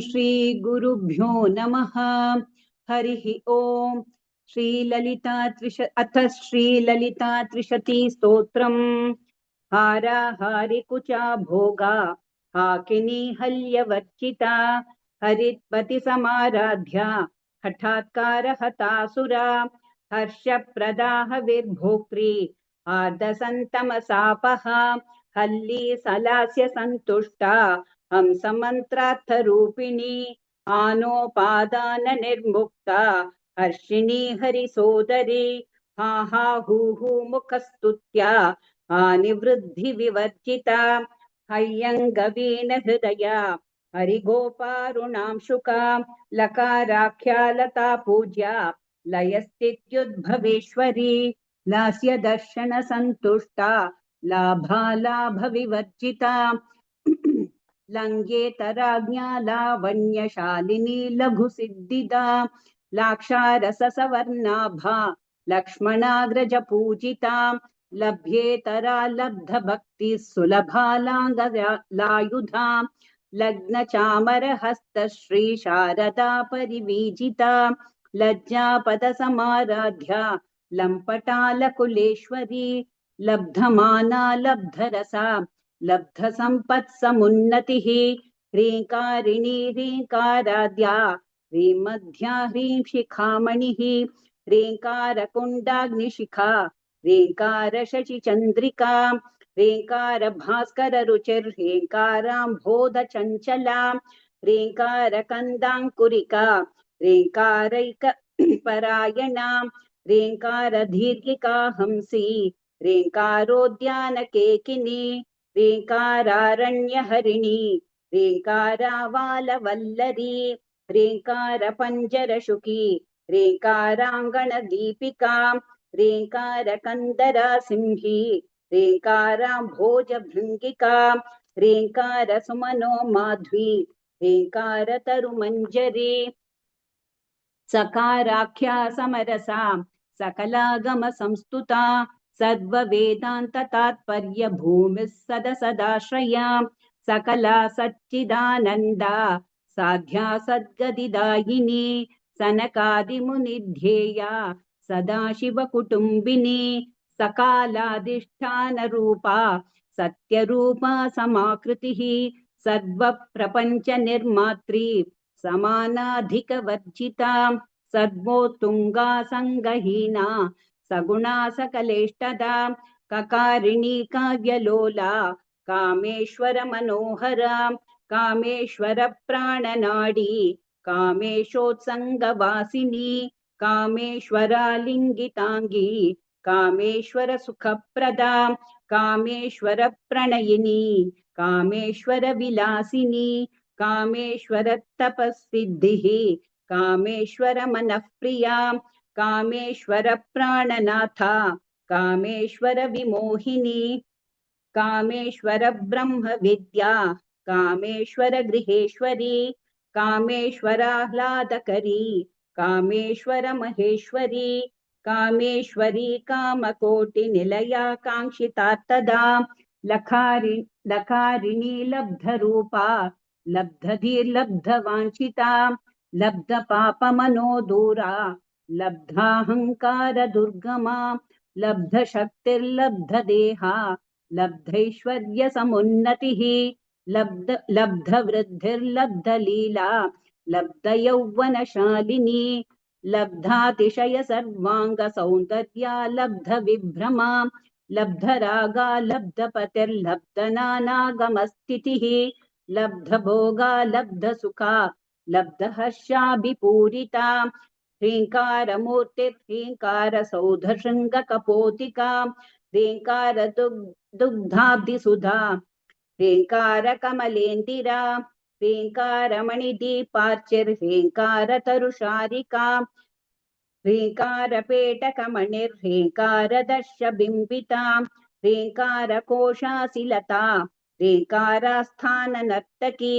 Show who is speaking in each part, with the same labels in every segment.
Speaker 1: श्री गुरुभ्यो नमः। हरिः ओम। अथ श्रीललिता त्रिशती स्तोत्रम्। हाराहारिकुचा भोगा हाकिनी हल्यवर्जिता हरित्पति समाराध्या हठात्कार हतासुरा हर्षप्रदाह विर्भोक्त्री आर्धसन्तमसापः हल्ली सलास्य सन्तुष्टा हंसमन्त्रार्थरूपिणी आनोपादान निर्मुक्ता हर्षिणी हरिसोदरी हा हा हू मुखस्तुत्या हानिवृद्धि विवर्जिता हय्यङ्गवीन हृदया हरिगोपारुणांशुका लकाराख्या लता पूज्या लयस्थित्युद्भवेश्वरी लास्य दर्शन संतुष्टा लाभालाभ विवर्जिता लङ्घेतराज्ञा लावण्यशालिनी लघुसिद्धिदा लाक्षारससवर्णाभा लक्ष्मणाग्रज पूजिता लभ्येतरा लब्धभक्तिः सुलभालाङ्गलायुधा लग्नचामरहस्त श्रीशारदा परिवीजिता लज्जापदसमाराध्या लम्पटालकुलेश्वरी लब्धमाना लब्धरसा लब्धसम्पत्समुन्नतिः ह्रीङ्कारिणी ह्रीङ्काराद्या ह्रीमध्या ह्रीं शिखामणिः ह्रीङ्कारकुण्डाग्निशिखा ह्रीङ्कारशशिचन्द्रिका ह्रीङ्कारभास्कररुचिर्ह्रीङ्काराम्भोधचञ्चला ह्रीङ्कारकन्दाङ्कुरिका ह्रीङ्कारैकपरायणा ह्रीङ्कारदीर्घिका हंसी ह्रीङ्कारोद्यानकेकिनी ह्रीङ्कारारण्यहरिणी ह्रीङ्कारावालवल्लरी ह्रीङ्कारपञ्जरशुकी ह्रीङ्काराङ्गणदीपिका ह्रीङ्कारकन्दरासिंही ह्रीङ्काराम्भोजभृङ्गिका ह्रीङ्कारसुमनो माध्वी ह्रीङ्कारतरुमञ्जरी सकाराख्या समरसा सकलागम संस्तुता सर्ववेदान्ततात्पर्य भूमिः सदसदाश्रया सकला सच्चिदानन्दा साध्या सद्गतिदायिनी सनकादिमुनिध्येया सदाशिवकुटुम्बिनी सकालाधिष्ठानरूपा सत्यरूपा समाकृतिः सर्वप्रपञ्चनिर्मात्री समानाधिकवर्जिता सर्वोत्तुङ्गा सङ्गहीना सगुणा सकलेष्टदा ककारिणी काव्यलोला कामेश्वर मनोहरा कामेश्वर प्राणनाडी कामेशोत्सङ्गवासिनी कामेश्वरालिङ्गिताङ्गी कामेश्वर सुखप्रदा कामेश्वर प्रणयिनी कामेश्वर विलासिनी कामेश्वर तपस्सिद्धिः कामेश्वर मनःप्रिया कामेश्वर प्राणनाथा कामेश्वर विमोहिनी कामेश्वर ब्रह्म विद्या कामेश्वर गृहेश्वरी कामेश्वराह्लादकरी कामेश्वर महेश्वरी कामेश्वरी कामकोटिनिलया काङ्क्षितार्थदा लकारिणी लब्धरूपा लब्धधीर्लब्धवाञ्छिता लब्धपापमनोदूरा लब्धाहङ्कारदुर्गमा लब्धशक्तिर्लब्धदेहा लब्धैश्वर्यसमुन्नतिः लब्धवृद्धिर्लब्धलीला लब्धयौवनशालिनी लब्धातिशय सर्वाङ्गसौन्दर्या लब्धविभ्रमा लब्धरागा लब्धपतिर्लब्धनानागमस्थितिः लब्धभोगा लब्धसुखा लब्धहर्षाभिपूरिता ह्रीङ्कारमूर्तिर्ह्रीङ्कारसौधशृङ्गकपोतिका ह्रीङ्कारदुग्धाब्धिसुधा ह्रीङ्कारकमलेन्दिरा ह्रीङ्कारमणिदीपार्चिर्ह्रीङ्कारतरुशारिका ह्रीङ्कारपेटकमणिर्ह्रीङ्कारदर्शबिम्बिता ह्रीङ्कारकोशासिलता ह्रीङ्कारास्थाननर्तकी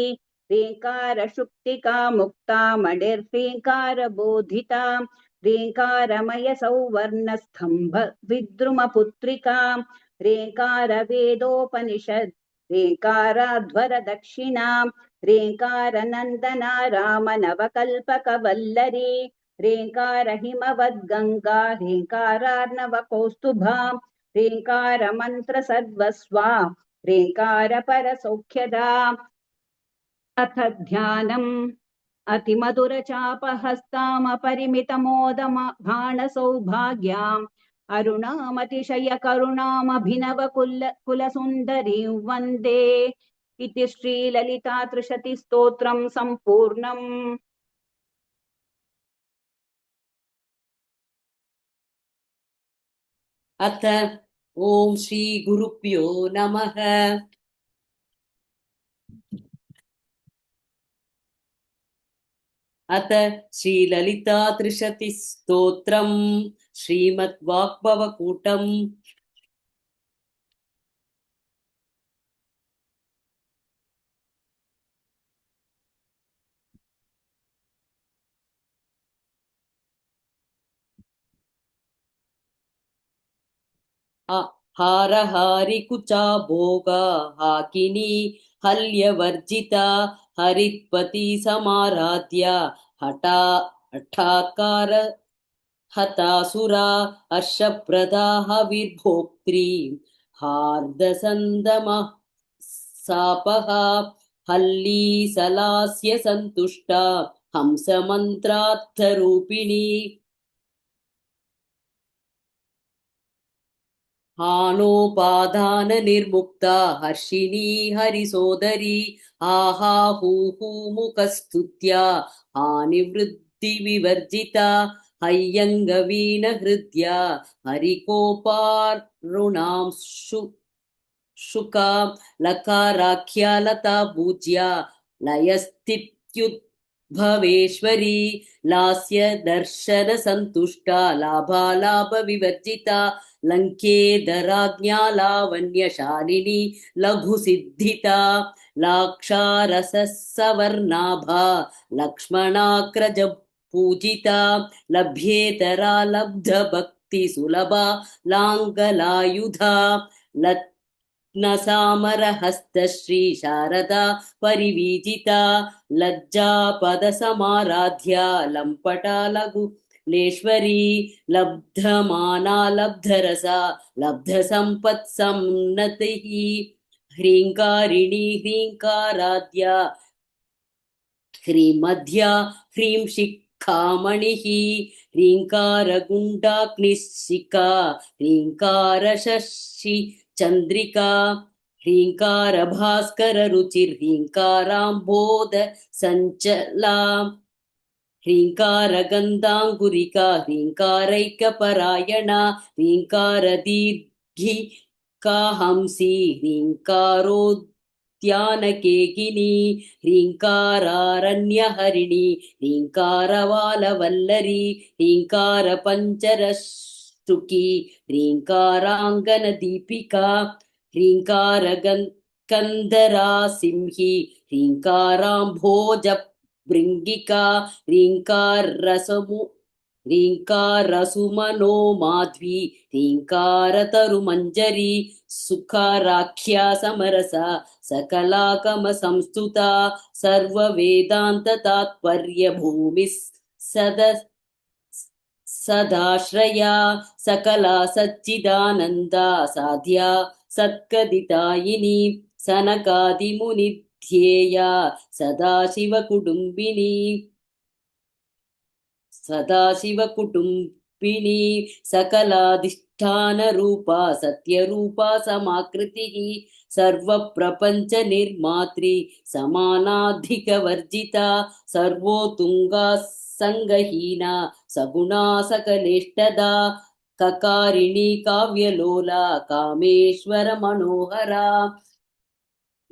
Speaker 1: ह्रीङ्कारशुक्तिका मुक्ता मणिर्ह्रीङ्कारबोधिता ह्रीङ्कारमय सौवर्णस्तम्भ विद्रुमपुत्रिका ह्रीङ्कारवेदोपनिषत् ह्रीङ्काराध्वर दक्षिणाम् ह्रीङ्कारनन्दना रामनवकल्पकवल्लरी ह्रीङ्कार हिमवद्गङ्गा ह्रीङ्कारार्णवकौस्तुभाम् ह्रीङ्कारमन्त्र सर्वस्वा ह्रीङ्कारपरसौख्यदा अथ ध्यानम् अतिमधुरचापहस्तामपरिमितमोदम भाणसौभाग्याम् अरुणामतिशयकरुणामभिनवकुलसुन्दरीं वन्दे इति श्रीललितात्रिशतिस्तोत्रम् सम्पूर्णम्।
Speaker 2: अथ ॐ श्री गुरुभ्यो नमः। अथ श्रीललिता त्रिशतिस्तोत्रम् श्रीमद्वाग्भवकूटम् हारहारिकुचा भोगा हाकिनी हल्यवर्जिता हरित्पति समाराध्या हठाकार हतासुरा हर्षप्रदा हविर्भोक्त्री हार्दसन्दमः सापः हल्लीसलास्य सन्तुष्टा हंसमन्त्रार्थरूपिणी हानोपादान निर्मुक्ता हर्षिणी हरिसोदरी आहाहूहू मुखस्तुत्या हानिवृद्धि विवर्जिता हय्यङ्गवीन हृद्या हरिकोपारुणां शुका लकाराख्या लता पूज्या लयस्थित्युद्भवेश्वरी लास्य दर्शन संतुष्टा लाभालाभ विवर्जिता लङ्केदराज्ञा लावण्यशालिनी लघुसिद्धिता लाक्षारसवर्णाभा लक्ष्मणाग्रज पूजिता लभ्येतरा लब्धभक्ति सुलभा लाङ्गलायुधा लग्नसामरहस्तश्री शारदा परिवीजिता लज्जापदसमाराध्या लम्पटा लघुलेश्वरी लब्धमाना लब्धरसा लब्धसम्पत्सम्नतिः ह्रीङ्कारिणी ह्रीङ्काराद्या ह्रीमध्या ह्रीं शिखामणिः ह्रीङ्कारगुण्डाग्निशिखा ह्रीङ्कारशशि चन्द्रिका ह्रीङ्कारभास्कररुचिर्ह्रीङ्काराम्भोध सञ्चला ह्रीङ्कारगन्धाङ्गुरिका ह्रीङ्कारैकपरायणा ह्रीङ्कारदीर्घिका हंसी ह्रीङ्कारोद्यानकेकिनी ह्रीङ्कारारण्यहरिणी ह्रीङ्कारवालवल्लरी ह्रीङ्कारपञ्चरष्टुकी ह्रीङ्काराङ्गनदीपिका ह्रीङ्कारकन्दरासिंही ह्रीङ्काराम्भोज भृङ्गिका ह्रीङ्कारसुमनो माध्वी ह्रीङ्कारतरुमञ्जरी सुखाराख्या समरसा सकलाकमसंस्तुता सर्ववेदान्ततात्पर्यभूमिः सदाश्रया सकला सच्चिदानन्दा साध्या सत्कदितायिनी सनकादिमुनिध्येया सदाशिवकुटुम्बिनी सकलाधिष्ठानरूपा सत्यरूपा समाकृतिः सर्वप्रपञ्चनिर्मात्री समानाधिकवर्जिता सर्वोत्तुङ्गा सङ्गहीना सगुणा सकलेष्टदा ककारिणी काव्यलोला कामेश्वर मनोहरा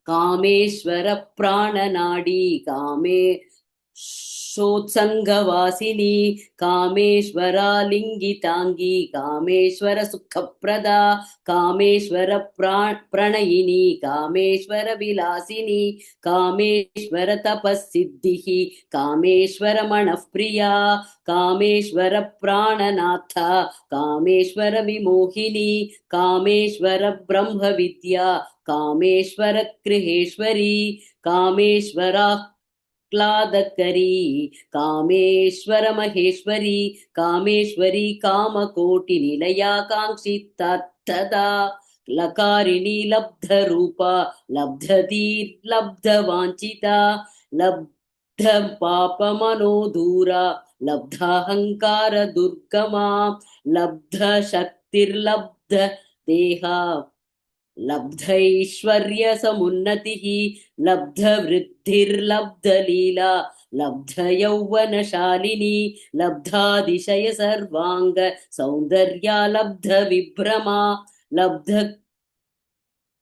Speaker 2: कामेश्वर प्राणनाडी कामे शोत्सङ्गवासिनी कामेश्वरालिङ्गिताङ्गी कामेश्वर सुखप्रदा कामेश्वर प्रणयिनी कामेश्वर विलासिनी कामेश्वर तपःसिद्धिः कामेश्वर मनःप्रिया कामेश्वर प्राणनाथ कामेश्वर विमोहिनी कामेश्वर ब्रह्मविद्या कामेश्वर गृहेश्वरी कामेश्वराह्लादकरी कामेश्वर महेश्वरी कामेश्वरी कामकोटिनिलया काङ्क्षितदा लकारिणी लब्धरूपा लब्धधीर्लब्धवाञ्छिता लब्ध पापमनोदूरा लब्धाहङ्कार दुर्गमा लब्ध शक्तिर्लब्ध देहा लब्धैश्वर्य समुन्नतिः लब्ध वृद्धिर्लब्ध लीला लब्ध यौवनशालिनी लब्धातिशय सर्वांग सौंदर्या लब्ध विभ्रमा लब्ध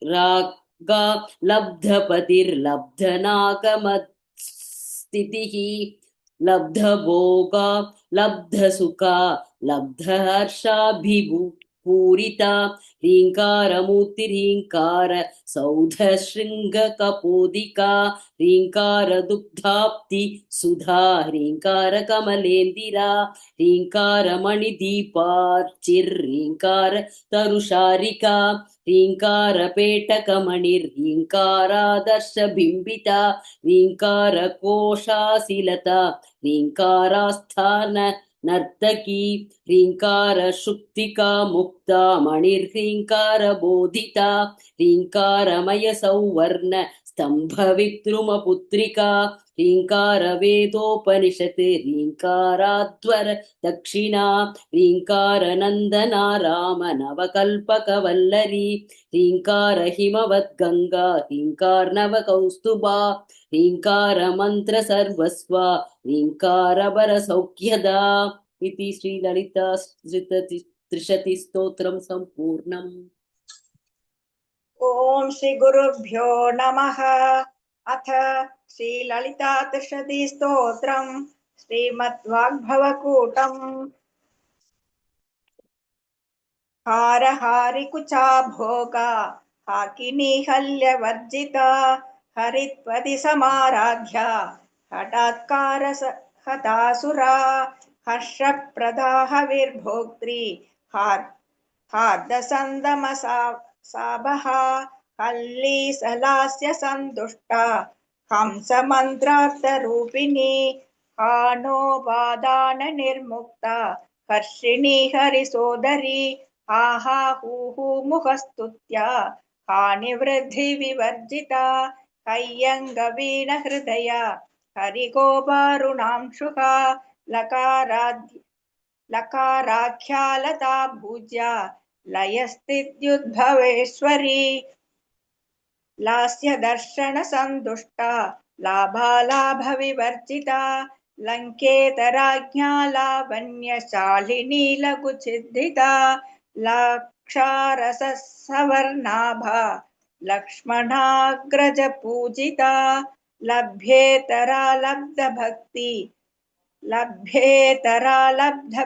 Speaker 2: रागा लब्ध पतिर्लब्ध नागमस्थितिः लब्ध भोगा लब्ध सुखा लब्ध हर्षाभिपूरिता ह्रीङ्कारमूर्तिर्हीङ्कार सौध शृङ्ग कपोदिका ह्रीङ्कार दुग्धाप्ति सुधा ह्रीङ्कार कमलेन्दिरा ह्रीङ्कार मणिदीपार्चिर्ह्रीङ्कार तरुशारिका ह्रीङ्कार पेटकमणिर्ह्रीङ्कारादर्श बिम्बिता ह्रीङ्कार कोशाशिलता ह्रीङ्कारास्थान नर्तकी ह्रीङ्कार शुक्तिका मुक्ता मणिर्ह्रीङ्कार बोधिता ह्रीङ्कारमय सौवर्ण स्तंभ विद्रुमपुत्रिका ह्रीङ्कार वेदोपनिषत् ह्रीङ्काराध्वर दक्षिणा ह्रीङ्कार नन्दना राम नवकल्पकवल्लरी ह्रीङ्कार हिमवद्गङ्गा ह्रीङ्कारनव कौस्तुभा ह्रीङ्कार मंत्र सर्वस्व ह्रीङ्कार वरसौख्यदा इति श्री ललिता त्रिशति स्तोत्रं सम्पूर्णम्।
Speaker 3: ओम श्री गुरुभ्यो नमः। अथ श्री ललिता त्रिशति स्तोत्रम् श्रीमद्वाग्भवकूटम्। हारहारिकुचा भोगा हाकिनी हल्यवर्जिता हरित्वति समाराध्या हठात्कार हतासुरा हर्षप्रदा हविर्भोक्त्री हार्दसन्दमसाबः हल्लीसलास्य सन्तुष्टा हंसमन्त्रार्थरूपिणी हानोपादान निर्मुक्ता हर्षिणी हरिसोदरी आहा हूहू मुखस्तुत्या हानिवृद्धि विवर्जिता हय्यङ्गवीण हृदया हरिगोपारुणांशुका लकाराख्यालता भूज्या लयस्थित्युद्भवेश्वरी लास्य दर्शन संदुष्टा लाभालाभ विवर्जिता लंकेतराज्ञा लावण्यशालिनी लघुचिद्धिता लाक्षारस सवर्णाभा लक्ष्मणाग्रज पूजिता लभ्येतरा लब्ध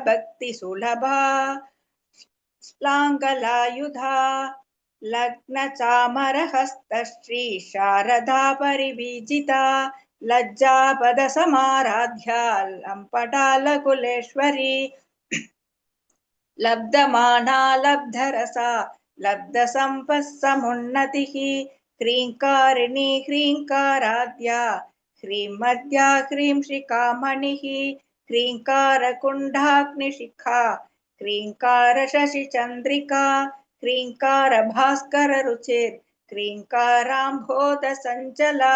Speaker 3: भक्ति सुलभा स्लाङ्गलायुधा लग्न चामर हस्त श्री शारदा परिवीजिता लज्जापद समाराध्या लम्पटालकुलेश्वरी लब्धमाना लब्धरसा लब्धसम्पत्समुन्नतिः ह्रीङ्कारिणी ह्रीङ्काराद्या ह्रीमद्या ह्रीं श्रीकामणिः ह्रीङ्कारकुण्डाग्निशिखा ह्रीङ्कार शशिचन्द्रिका ह्रीङ्कार भास्कररुचिर् ह्रीङ्काराम्भोधसञ्चला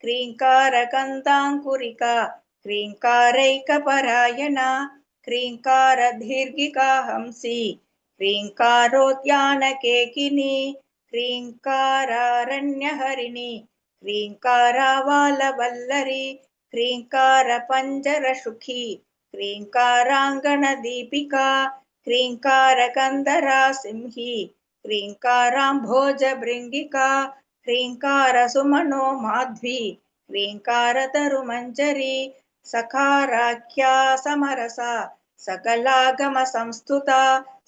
Speaker 3: ह्रीङ्कारकन्दाङ्कुरिका ह्रीङ्कारैकपरायणा ह्रीङ्कार दीर्घिका हंसी ह्रीङ्कारोद्यानकेकिनी ह्रीङ्कारारण्यहरिणी ह्रीङ्कारावालवल्लरी ह्रीङ्कारपञ्जरसुखी ह्रीङ्काराङ्गणदीपिका ह्रीङ्कारकन्दरासिंही ह्रीङ्काराम्भोजभृङ्गिका ह्रीङ्कारसुमनो माध्वी ह्रीङ्कारतरुमञ्जरी सखाराख्या समरसा सकलागम संस्तुता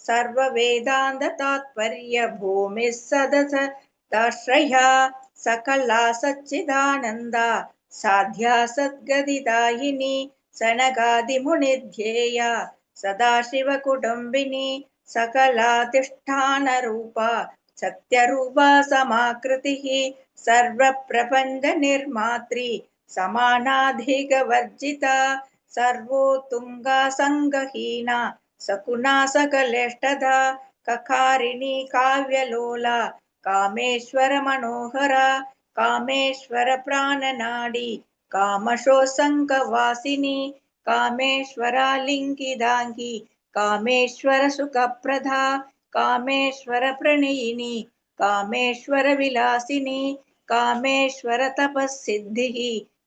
Speaker 3: सर्ववेदान्त तात्पर्य भूमिः सदस दाश्रया सकला सच्चिदानन्दा साध्या सद्गतिदायिनी सनकादिमुनिध्येया सदाशिवकुटुम्बिनी सकलाधिष्ठानरूपा सत्यरूपा समाकृतिः सर्वप्रपञ्चनिर्मात्री समानाधिकवर्जिता सर्वोत्तुङ्गा सङ्गहीना सकुना सकलेष्टदा ककारिणी काव्यलोला कामेश्वर मनोहरा कामेश्वर प्राणनाडी कामशोसङ्गवासिनी कामेश्वरालिङ्गिदाङ्गी कामेश्वर सुखप्रदा कामेश्वर प्रणयिनी कामेश्वर विलासिनी कामेश्वर तपःसिद्धिः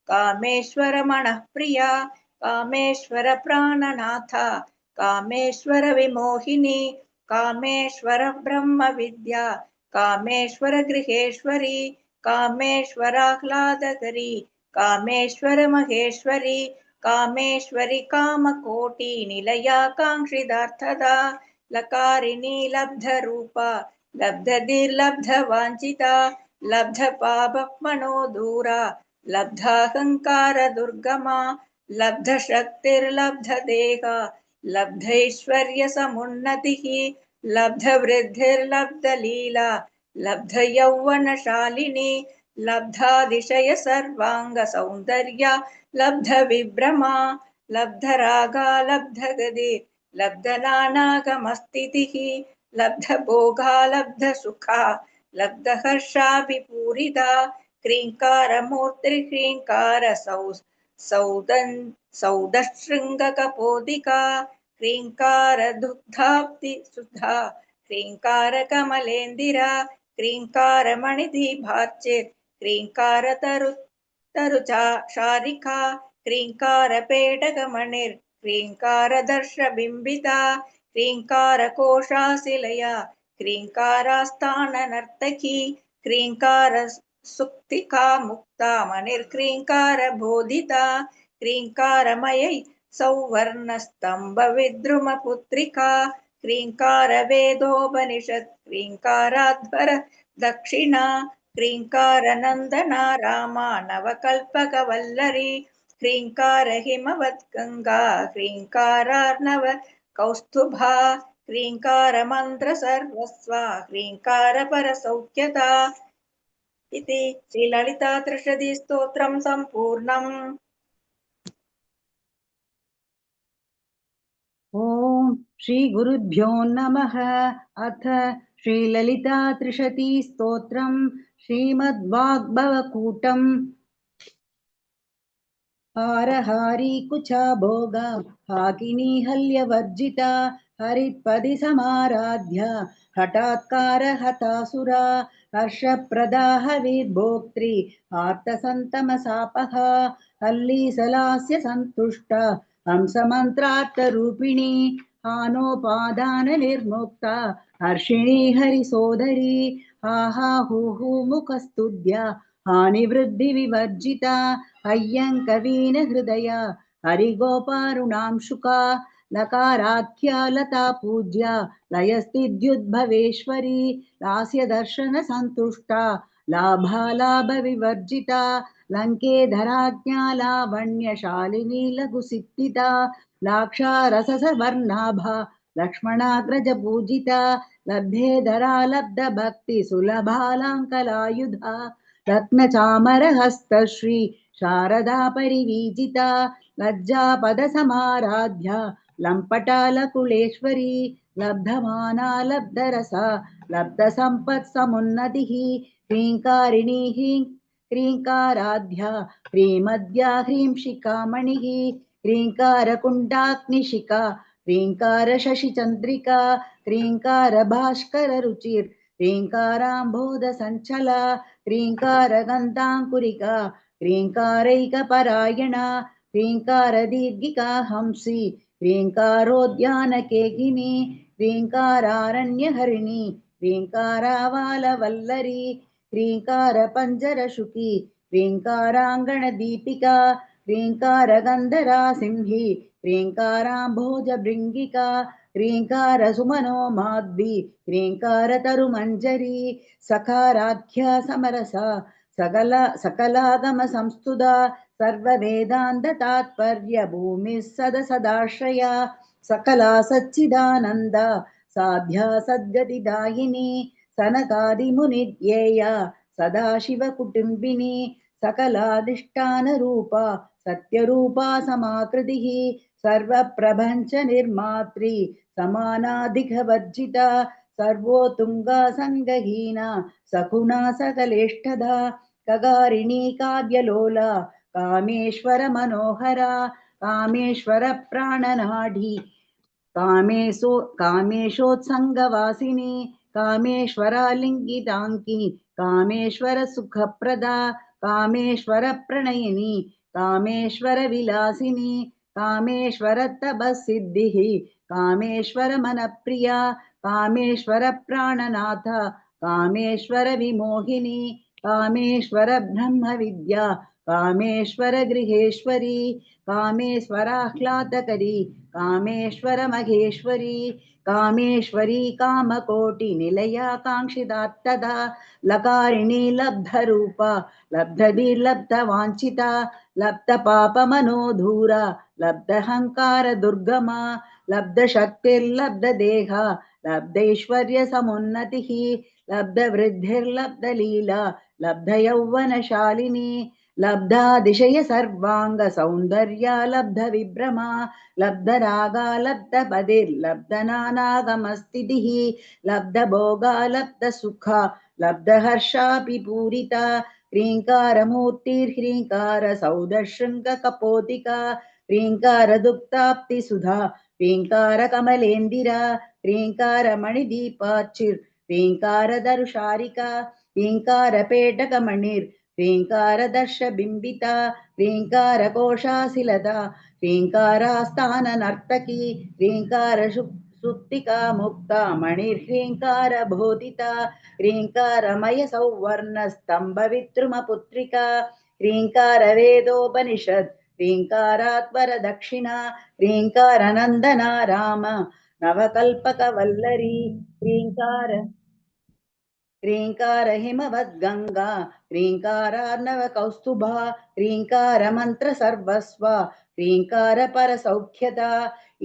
Speaker 3: कामेश्वर मनःप्रिया कामेश्वर प्राणनाथा कामेश्वर विमोहिनी कामेश्वर ब्रह्मविद्या कामेश्वर गृहेश्वरी कामेश्वराह्लादकरी कामेश्वर महेश्वरी कामेश्वरी कामकोटि निलया काङ्क्षितार्थदा लकारिणी लब्धरूपा लब्धदिर्लब्धवाञ्छिता लब्धपापमनोदूरा लब्धाहङ्कारदुर्गमा लब्धशक्तिर्लब्धदेहा लब्धैश्वर्यसमुन्नतिः लब्धवृद्धिर्लब्धलीला लब्धयौवनशालिनी लब्धातिशय सर्वाङ्गसौन्दर्या लब्धविभ्रमा लब्धरागा लब्धगति लब्धनानागमस्थितिः लब्धभोगा लब्धसुखा लब्धहर्षाभिपूरिता क्रीङ्कारमूर्तिर्ह्रीङ्कार सौदशृङ्गकपोदिका क्रीङ्कारदुग्धाब्धिसुधा क्रीङ्कारकमलेन्दिरा क्रीङ्कारमणिदीभार्चित् क्रीङ्कारतरुचाशारिका क्रीङ्कारपेटकमणिर् क्रीङ्कारदर्शबिम्बिता क्रीङ्कारकोशाशिलया क्रीङ्कारास्थाननर्तकी क्रीङ्कार सुक्तिका मुक्ता मणिर्क्रीङ्कारबोधिता क्रीङ्कारमयै सौवर्णस्तम्भविद्रुमपुत्रिका क्रीङ्कारवेदोपनिषत् क्रीङ्काराध्वर दक्षिणा क्रीङ्कारनन्दना रामा नवकल्पकवल्लरी क्रीङ्कारहिमवद्गङ्गा क्रीङ्कारार्णव कौस्तुभा क्रीङ्कारमन्त्रसर्वस्वा क्रीङ्कारपरसौख्यता इति श्रीललितात्रिशतीस्तोत्रं सम्पूर्णम्।
Speaker 1: ॐ श्रीगुरुभ्यो नमः। अथ श्रीललितात्रिशतीस्तोत्रम् श्रीमद्वाग्भवकूटम् हारहारी कुचा भोगा हाकिनी हल्यवर्जिता हरित्पदि समाराध्या हठात्कार हतासुरा हर्षप्रदा हविर्भोक्त्री आर्तसन्तमसापः हल्लीसलास्य सन्तुष्टा हंसमन्त्रार्थरूपिणी हानोपादान निर्मुक्ता हर्षिणी हरिसोदरी हाहाहुः मुखस्तुद्या हानिवृद्धिविवर्जिता अय्यङ्कवीन हृदया हरिगोपारुणांशुका लकाराख्या लता पूज्या लयस्थिद्युद्भवेश्वरी लास्यदर्शन सन्तुष्टा लाभालाभविवर्जिता लङ्केधराज्ञा लावण्यशालिनी लघुसिद्धिता लाक्षारसवर्णाभा लक्ष्मणाग्रजपूजिता लब्धेधरा लब्धभक्तिसुलभालाङ्कलायुधा रत्नचामरहस्तश्री शारदा परिवीजिता लज्जापदसमाराध्या लम्पटालकुलेश्वरी लब्धमाना लब्धरसा लब्धसम्पत्समुन्नतिः ह्रीङ्कारिणी ह्रीङ्काराध्या ह्रीमद्या ह्रींशिखामणिः ह्रीङ्कारकुण्डाग्निशिखा ह्रीङ्कारशशिचन्द्रिका ह्रीङ्कारभास्कररुचिर् ह्रीङ्काराम्भोधसञ्चला ह्रीङ्कारगन्धाङ्कुरिका ह्रीङ्कारैकपरायणा ह्रीङ्कारदीर्घिका हंसी ह्रीङ्कारोद्यानकेकिनी ह्रीङ्कारारण्यहरिणी ह्रीङ्कारावालवल्लरी ह्रीङ्कारपञ्जरशुकी ह्रीङ्काराङ्गणदीपिका ह्रीङ्कारगन्धरासिंही ह्रीङ्काराम्भोजभृङ्गिका ह्रीङ्कारसुमनो माद्वी ह्रीङ्कारतरुमञ्जरी सकाराख्या समरसा सकलागमसंस्तुता सर्ववेदान्ततात्पर्य भूमिः सदसदाश्रया सकला सच्चिदानन्दा साध्या सद्गतिदायिनी सनकादिमुनिध्येया सदाशिवकुटुम्बिनी सकलाधिष्ठानरूपा सत्यरूपा समाकृतिः सर्वप्रपञ्चनिर्मात्री समानाधिकवर्जिता सर्वोत्तुङ्गा सङ्गहीना सगुणा सकलेष्ठदा कगारिणी काव्यलोला कामेश्वर मनोहरा कामेश्वर प्राणनाडी कामेशोत्सङ्गवासिनी कामेश्वरालिङ्गिताङ्की कामेश्वर सुखप्रदा कामेश्वर प्रणयिनी कामेश्वर विलासिनी कामेश्वर तपःसिद्धिः कामेश्वर मनप्रिया कामेश्वर प्राणनाथ कामेश्वर विमोहिनी कामेश्वर ब्रह्मविद्या कामेश्वर गृहेश्वरी कामेश्वराह्लादकरी कामेश्वर महेश्वरी कामेश्वरी कामकोटिनिलया काङ्क्षितात्तदा लकारिणी लब्धरूपा लब्धवीर्लब्धवाञ्छिता लब्धपापमनोधूरा लब्धहङ्कारदुर्गमा लब्धशक्तिर्लब्धदेहा लब्धैश्वर्यसमुन्नतिः लब्धवृद्धिर्लब्धलीला लब्धयौवनशालिनी लब्धातिशय सर्वाङ्ग सौन्दर्या लब्धविभ्रमा लब्धरागा लब्धपदिर्लब्धनानागमस्थितिः लब्धभोगा लब्धसुखा लब्धहर्षापि पूरिता ह्रीङ्कारमूर्तिर्ह्रीङ्कार सौदशृङ्गकपोतिका ह्रीङ्कारदुक्ताप्तिसुधा ह्रीङ्कारकमलेन्दिरा ह्रीङ्कारमणिदीपाचिर् ह्रीङ्कारदरुशारिका ह्रीङ्कारपेटकमणिर् ह्रीङ्कारदर्शबिम्बिता ह्रीङ्कारकोशाशिलता ह्रीङ्कारास्थाननर्तकी ह्रीङ्कारसुप्तिका मुक्ता मणिर्ह्रीङ्कारबोधिता ह्रीङ्कारमयसौवर्णस्तम्भविद्रुमपुत्रिका ह्रीङ्कारवेदोपनिषत् ह्रीङ्कारात्वरदक्षिणा ह्रीङ्कारनन्दना राम नवकल्पकवल्लरी ह्रीङ्कार हिमवद्गङ्गा ह्रीङ्कारार्णवकौस्तुभा ह्रीङ्कारमन्त्रसर्वस्व ह्रीङ्कारपरसौख्यता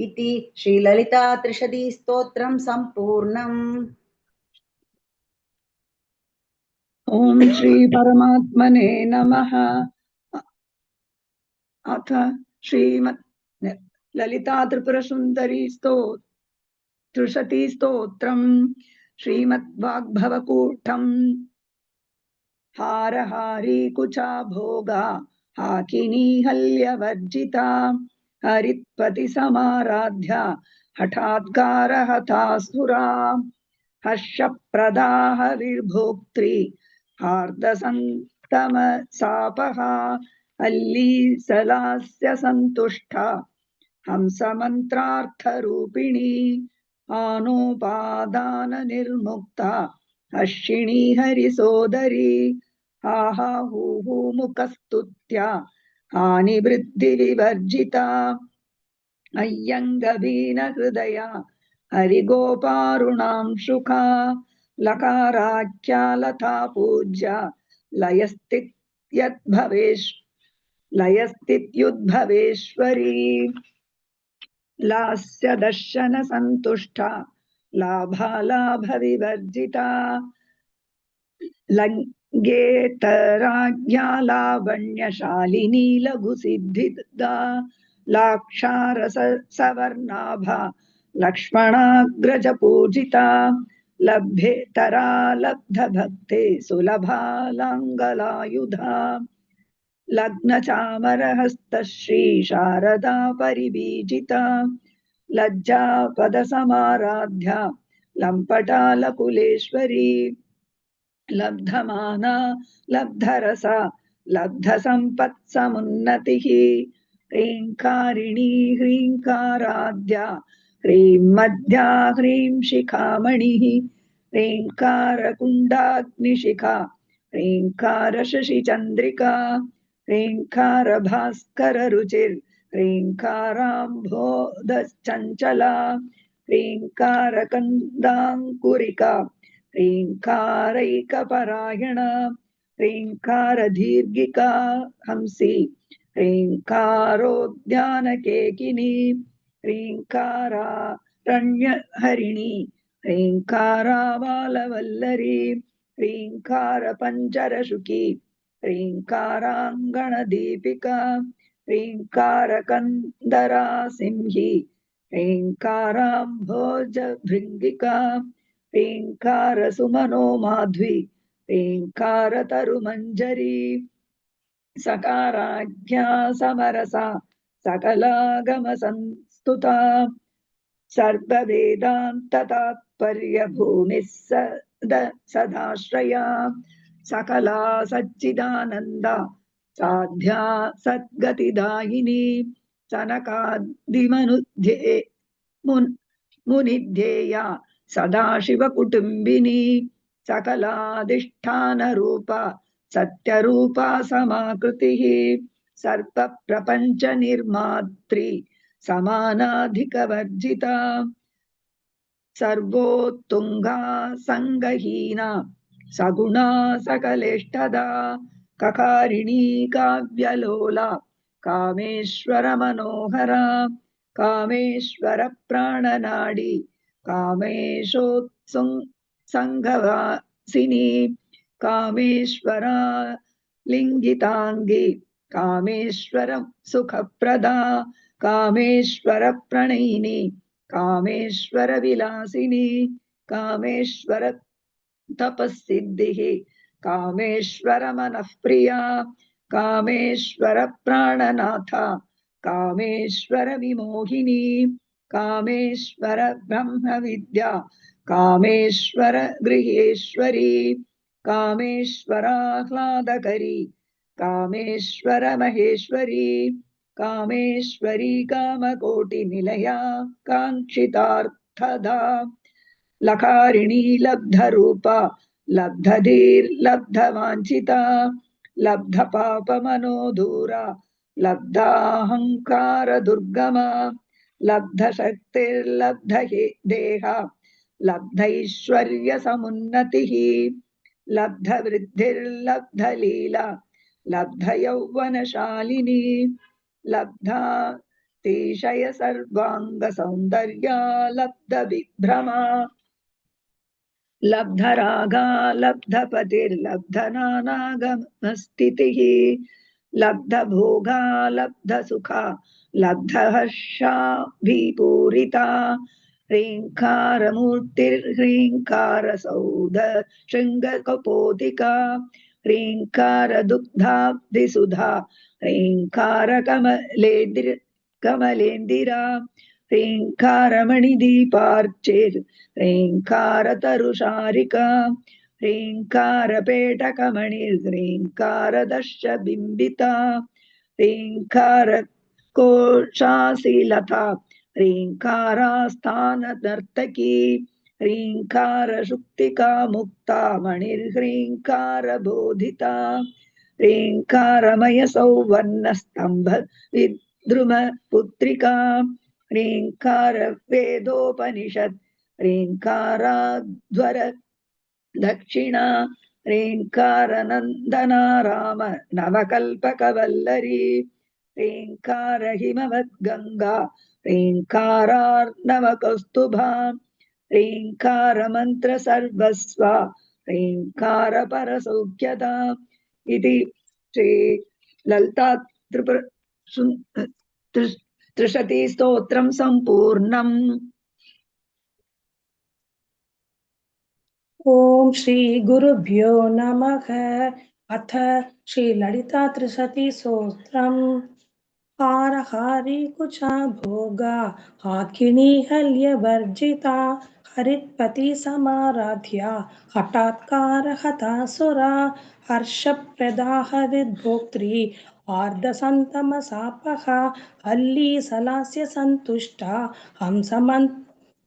Speaker 1: इति श्रीललिता त्रिशतीस्तोत्रं सम्पूर्णम्।
Speaker 4: ओम श्री परमात्मने नमः। अथ श्रीमत् ललिता त्रिपुर सुंदरी त्रिशती स्तोत्रम् श्रीमद्वाग्भवकूटम् हारहारी कुचा भोगा हाकिनी हल्यवर्जिता हरित्पति समाराध्या हठात्कार हतासुरा हर्षप्रदा हरिर्भोक्त्री हार्दसन्तमसापः अल्लीसलास्य सन्तुष्टा हंसमन्त्रार्थरूपिणी आनोपादान निर्मुक्ता हर्षिणी हरिसोदरी आहा हूहू मुखस्तुत्या हानिवृद्धि विवर्जिता अय्यङ्गवीन हृदया हरिगोपारुणां शुका लकाराख्या लता पूज्या लयस्थित्युद्भवेश्वरी लास्य दर्शन संतुष्टा लाभालाभ विवर्जिता लङ्गेतराज्ञा लावण्यशालिनी लघुसिद्धिदा लाक्षारस सवर्णाभा लक्ष्मणाग्रज पूजिता लभ्येतरा लब्धभक्ते सुलभा लाङ्गलायुधा लग्नचामरहस्तश्री शारदा परिबीजिता लज्जापदसमाराध्या लम्पटालकुलेश्वरी लब्धमाना लब्धरसा लब्धसम्पत्समुन्नतिः ह्रीङ्कारिणी ह्रीङ्काराद्या ह्रीं मध्या ह्रीं शिखामणिः ह्रीङ्कारकुण्डाग्निशिखा ह्रीङ्कारशशिचन्द्रिका ह्रीङ्कारभास्कररुचिर् ह्रीङ्काराम्भोदश्चञ्चला ह्रीङ्कारकन्दाङ्कुरिका ह्रीङ्कारैकपरायणा ह्रीङ्कारदीर्घिका हंसि ह्रीङ्कारोद्यानकेकिनी ह्रीङ्कारारण्यहरिणी ह्रीङ्काराबालवल्लरी ह्रीङ्कारपञ्जरशुकी ह्रीङ्काराङ्गणदीपिका ह्रीङ्कारकन्दरा सिंही ह्रीङ्काराम्भोजभृङ्गिका ह्रीङ्कारसुमनो माध्वी ह्रीङ्कारतरुमञ्जरी सकाराज्ञा समरसा सकलागमसंस्तुता सर्ववेदान्ततात्पर्यभूमिः सदाश्रया सकला सच्चिदानन्दा साध्या सद्गतिदायिनी सनकादिमनुध्ये मुनिध्येया सदाशिवकुटुम्बिनी सकलाधिष्ठानरूपा सत्यरूपा समाकृतिः सर्वप्रपञ्चनिर्मात्री समानाधिकवर्जिता सर्वोत्तुङ्गा सङ्गहीना सगुणा सकलेष्टदा ककारिणी काव्यलोला कामेश्वरमनोहरा कामेश्वरप्राणनाडी कामेशोत्सङ्गवासिनी कामेश्वरा लिङ्गिताङ्गी कामेश्वर सुखप्रदा कामेश्वर प्रणयिनी कामेश्वर विलासिनी कामेश्वर तपस्सिद्धिः कामेश्वर मनःप्रिया कामेश्वर प्राणनाथा कामेश्वर विमोहिनी कामेश्वर ब्रह्मविद्या कामेश्वर गृहेश्वरी कामेश्वराह्लादकरी कामेश्वर महेश्वरी कामेश्वरी कामकोटिनिलया काङ्क्षितार्थदा लकारिणी लब्धरूपा लब्धधीर्लब्धवाञ्छिता लब्धपापमनोदूरा लब्धाहङ्कारदुर्गमा लब्धशक्तिर्लब्धदेहा लब्धैश्वर्यसमुन्नतिः लब्धवृद्धिर्लब्धलीला लब्धयौवनशालिनी लब्धातिशय सर्वाङ्गसौन्दर्या लब्धविभ्रमा लब्धरागा लब्धपतिर्लब्धनानागमस्थितिः लब्धभोगा लब्धसुखा लब्धहर्षाभिपूरिता ह्रीङ्कारमूर्तिर्ह्रीङ्कारसौध शृङ्गकपोतिका ह्रीङ्कारदुग्धाब्धिसुधा ह्रीङ्कारकमलेन्दिरा ह्रीङ्कारमणिदीपार्चिर् ह्रीङ्कारतरुशारिका ह्रीङ्कारपेटकमणिर्ह्रीङ्कारदर्शबिम्बिता ह्रीङ्कारकोशाशीलता ह्रीङ्कारास्थाननर्तकी ह्रीङ्कारशुक्तिका मुक्ता मणिर्ह्रीङ्कारबोधिता ह्रीङ्कारमयसौवर्णस्तम्भ विद्रुमपुत्रिका ह्रीङ्कारवेदोपनिषत् ह्रीङ्काराध्वर दक्षिणा ह्रीङ्कारनन्दना राम नवकल्पकवल्लरी ह्रीङ्कारहिमवद्गङ्गा ह्रीङ्कारार्णवकौस्तुभा ह्रीङ्कारमन्त्रसर्वस्वा ह्रीङ्कारपरसौख्यता इति श्री ललिता त्रिशती स्तोत्रं सम्पूर्णम्।
Speaker 5: ओम श्री गुरुभ्यो नमः। अथ श्री ललिता त्रिशती स्तोत्रम्। हारहारी कुचा भोगा हाकिनी हल्यवर्जिता हरित्पति समाराध्या हठात्कार हतासुरा हर्षप्रदा हरिद्भोक्त्री आर्धसन्तमसापहा हल्ली सलास्य सन्तुष्टा हंसमन्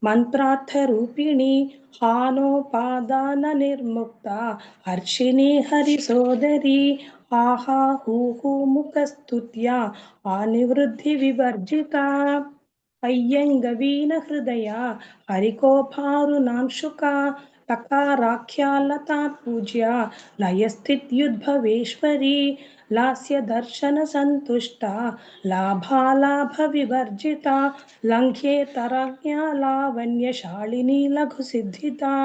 Speaker 5: मन्त्रार्थरूपिणी हानोपादाननिर्मुक्ता हर्षिणी हरिसोदरी आहा हूः मुखस्तुत्या आनिवृद्धिविवर्जिता अय्यङ्गवीनहृदया हरिकोपारुणांशुका लकाराख्या लता पूज्या लयस्थित्युद्भवेश्वरी लास्यदर्शनसन्तुष्टा लाभालाभविवर्जिता लङ्घ्येतरज्ञा लावण्यशालिनी लघुसिद्धिता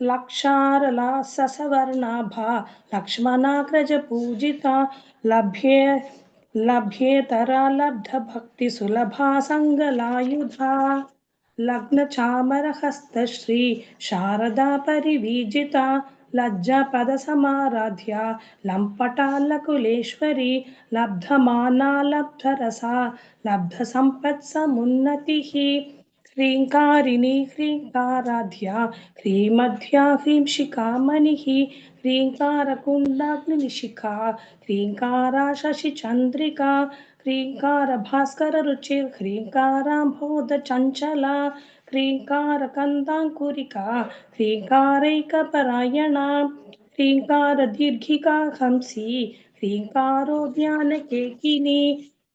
Speaker 5: लक्षारलाससवर्णाभा लक्ष्मणाग्रजपूजिता लभ्येतरा लब्धभक्तिसुलभा सङ्गलायुधा लग्नचामरहस्तश्री शारदा परिवीजिता लज्जापदसमाराध्या लम्पटालकुलेश्वरी लब्धमाना लब्धरसा लब्धसम्पत्समुन्नतिः ह्रीङ्कारिणी ह्रीङ्काराध्या ह्रीमध्या ह्रींशिखामणिः ह्रीङ्कारकुण्डाग्निशिखा ह्रीङ्कारा शशिचन्द्रिका ह्रीङ्कारभास्कररुचिर् ह्रीङ्काराम्भोधचञ्चला ह्रीङ्कारकन्दाङ्कुरिका ह्रीङ्कारैकपरायणा ह्रीङ्कारदीर्घिका हंसी ह्रीङ्कारोद्यानकेकिनी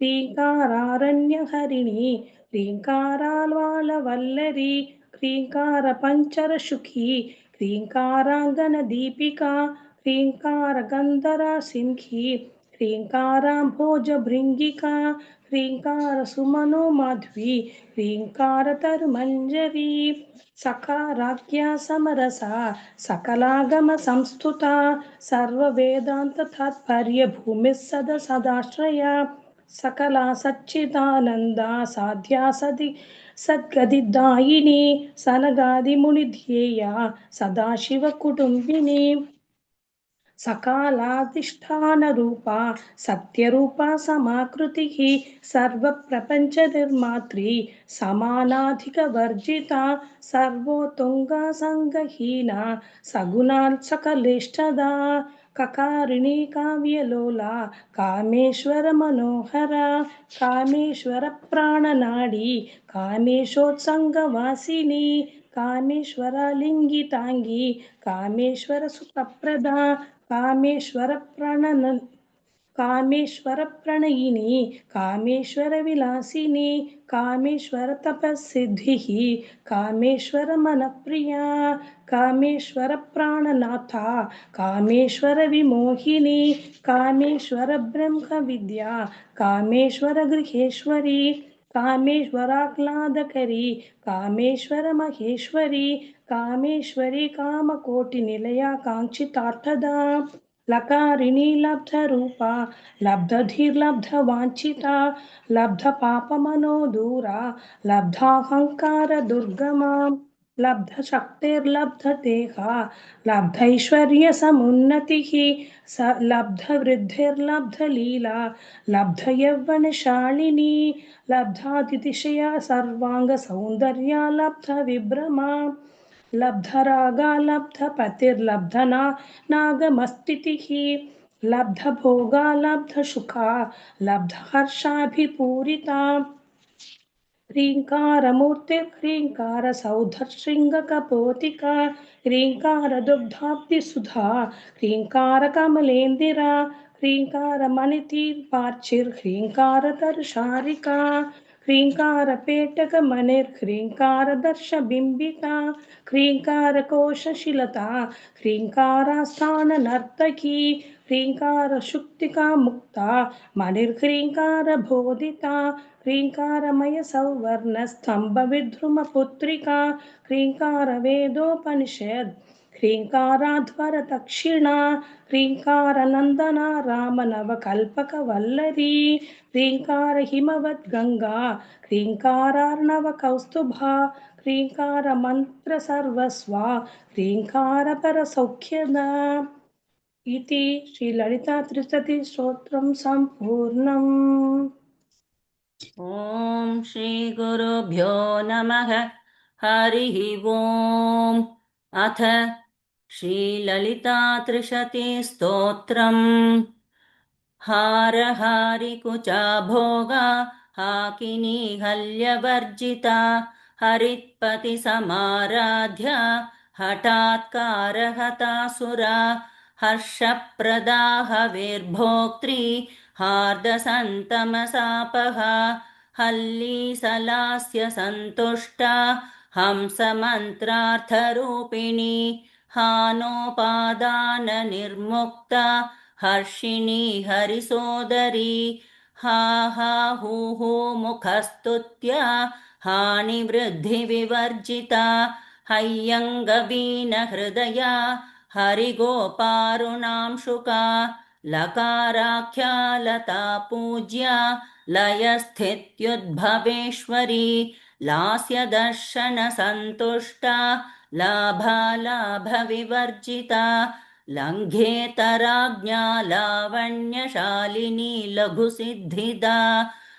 Speaker 5: ह्रीङ्कारारण्यहरिणी ह्रीङ्काराल्वालवल्लरी ह्रीङ्कारपञ्चरशुखी ह्रीङ्काराङ्गनदीपिका ह्रीङ्कारगन्धरासिंही ह्रीङ्काराम्भोजभृङ्गिका ह्रीङ्कारसुमनोमाध्वी ह्रीङ्कारतरुमञ्जरी सकाराख्या समरसा सकलागमसंस्तुता सर्ववेदान्ततात्पर्यभूमिः सदाश्रया सकला सच्चिदानन्दा साध्या सद्गतिदायिनी सनगादिमुनिध्येया सदाशिवकुटुम्बिनी सकालाधिष्ठानरूपा सत्यरूपा समाकृतिः सर्वप्रपञ्चनिर्मात्री समानाधिकवर्जिता सर्वोत्तुङ्गा सङ्गहीना सगुणा सकलेष्टदा ककारिणी काव्यलोला कामेश्वरमनोहरा कामेश्वरप्राणनाडी कामेशोत्सङ्गवासिनी कामेश्वरलिङ्गिताङ्गी कामेश्वरसुखप्रदा कामेश्वरप्रणयिनी कामेश्वरविलासिनी कामेश्वरतपःसिद्धिः कामेश्वरमनप्रिया कामेश्वरप्राणनाथा कामेश्वरविमोहिनी कामेश्वरब्रह्मविद्या कामेश्वरगृहेश्वरी कामेश्वराह्लादकरी कामेश्वरमहेश्वरी कामेश्वरी कामकोटिनिलया काङ्क्षितार्थदा लकारिणी लब्धरूपा लब्धधीर्लब्धवाञ्छिता लब्धपापमनोदूरा लब्धाहङ्कारदुर्गमा लब्धशक्तिर्लब्धदेहा लब्धैश्वर्यसमुन्नतिः लब्धवृद्धिर्लब्धलीला लब्धयौवनशालिनी लब्धातितिशया सर्वाङ्गसौन्दर्या लब्धविभ्रमा लब्धरागा लब्धपतिर्लब्धना नागमस्तितिः लब्धभोगा लब्धसुखा लब्धहर्षाभिपूरिता ह्रीङ्कारमूर्तिर्ह्रीङ्कारसौधशृङ्गकपोतिका ह्रीङ्कारदुग्धाब्धिसुधा ह्रीङ्कारकमलेन्दिरा ह्रीङ्कारमणितीर्पार्चिर्ह्रीङ्कारतर्शारिका ह्रीङ्कारपेटकमणिर्ह्रीङ्कारदर्शबिम्बिका ह्रीङ्कारकोशशिलता ह्रीङ्कारास्थाननर्तकी ह्रीङ्कारशुक्तिका मुक्ता मणिर्ह्रीङ्कारबोधिता ह्रीङ्कारमयसौवर्णस्तम्भविद्रुमपुत्रिका ह्रीङ्कारवेदोपनिषद् ह्रीङ्काराध्वरदक्षिणा ह्रीङ्कारनन्दना रामनवकल्पकवल्लरी ह्रीङ्कारहिमवद्गङ्गा ह्रीङ्कारार्णवकौस्तुभा ह्रीङ्कारमन्त्रसर्वस्वा ह्रीङ्कारपरसौख्यदा इति श्रीललितात्रिशतीस्तोत्रं सम्पूर्णम्।
Speaker 2: ॐ श्रीगुरुभ्यो नमः हरिः ॐ अथ श्रीललितात्रिशतीस्तोत्रम् हारहारिकुचा भोगा हाकिनी हल्यवर्जिता हरित्पतिसमाराध्य हठात्कारहतासुरा हर्षप्रदा हविर्भोक्त्री हार्दसन्तमसापः हल्लीसलास्य सन्तुष्टा हंसमन्त्रार्थरूपिणी हानोपादाननिर्मुक्ता हर्षिणी हरिसोदरी हा हा हू मुखस्तुत्या हानिवृद्धिविवर्जिता हय्यङ्गवीनहृदया हरिगोपारुणांशुका लकाराख्या लता पूज्या लयस्थित्युद्भवेश्वरी लास्यदर्शनसन्तुष्टा लाभालाभविवर्जिता लङ्घेतराज्ञा लावण्यशालिनी लघुसिद्धिदा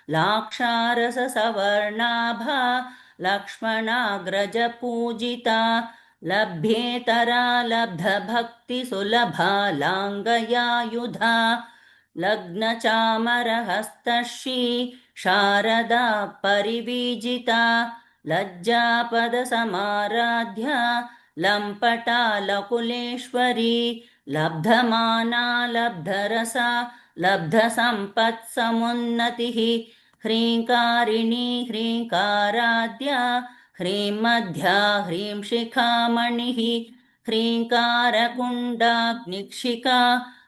Speaker 2: लाक्षारससवर्णाभा लक्ष्मणाग्रजपूजिता लभ्येतरा लब्धभक्तिसुलभा लाङ्गयायुधा लग्नचामरहस्तर्षी शारदा परिवीजिता लज्जापदसमाराध्या लम्पटा लकुलेश्वरी लब्धमाना लब्धरसा लब्धसम्पत्समुन्नतिः ह्रीङ्कारिणी ह्रीङ्काराद्या ह्रीं मध्या ह्रीं शिखामणिः ह्रीङ्कारकुण्डाग्निक्षिका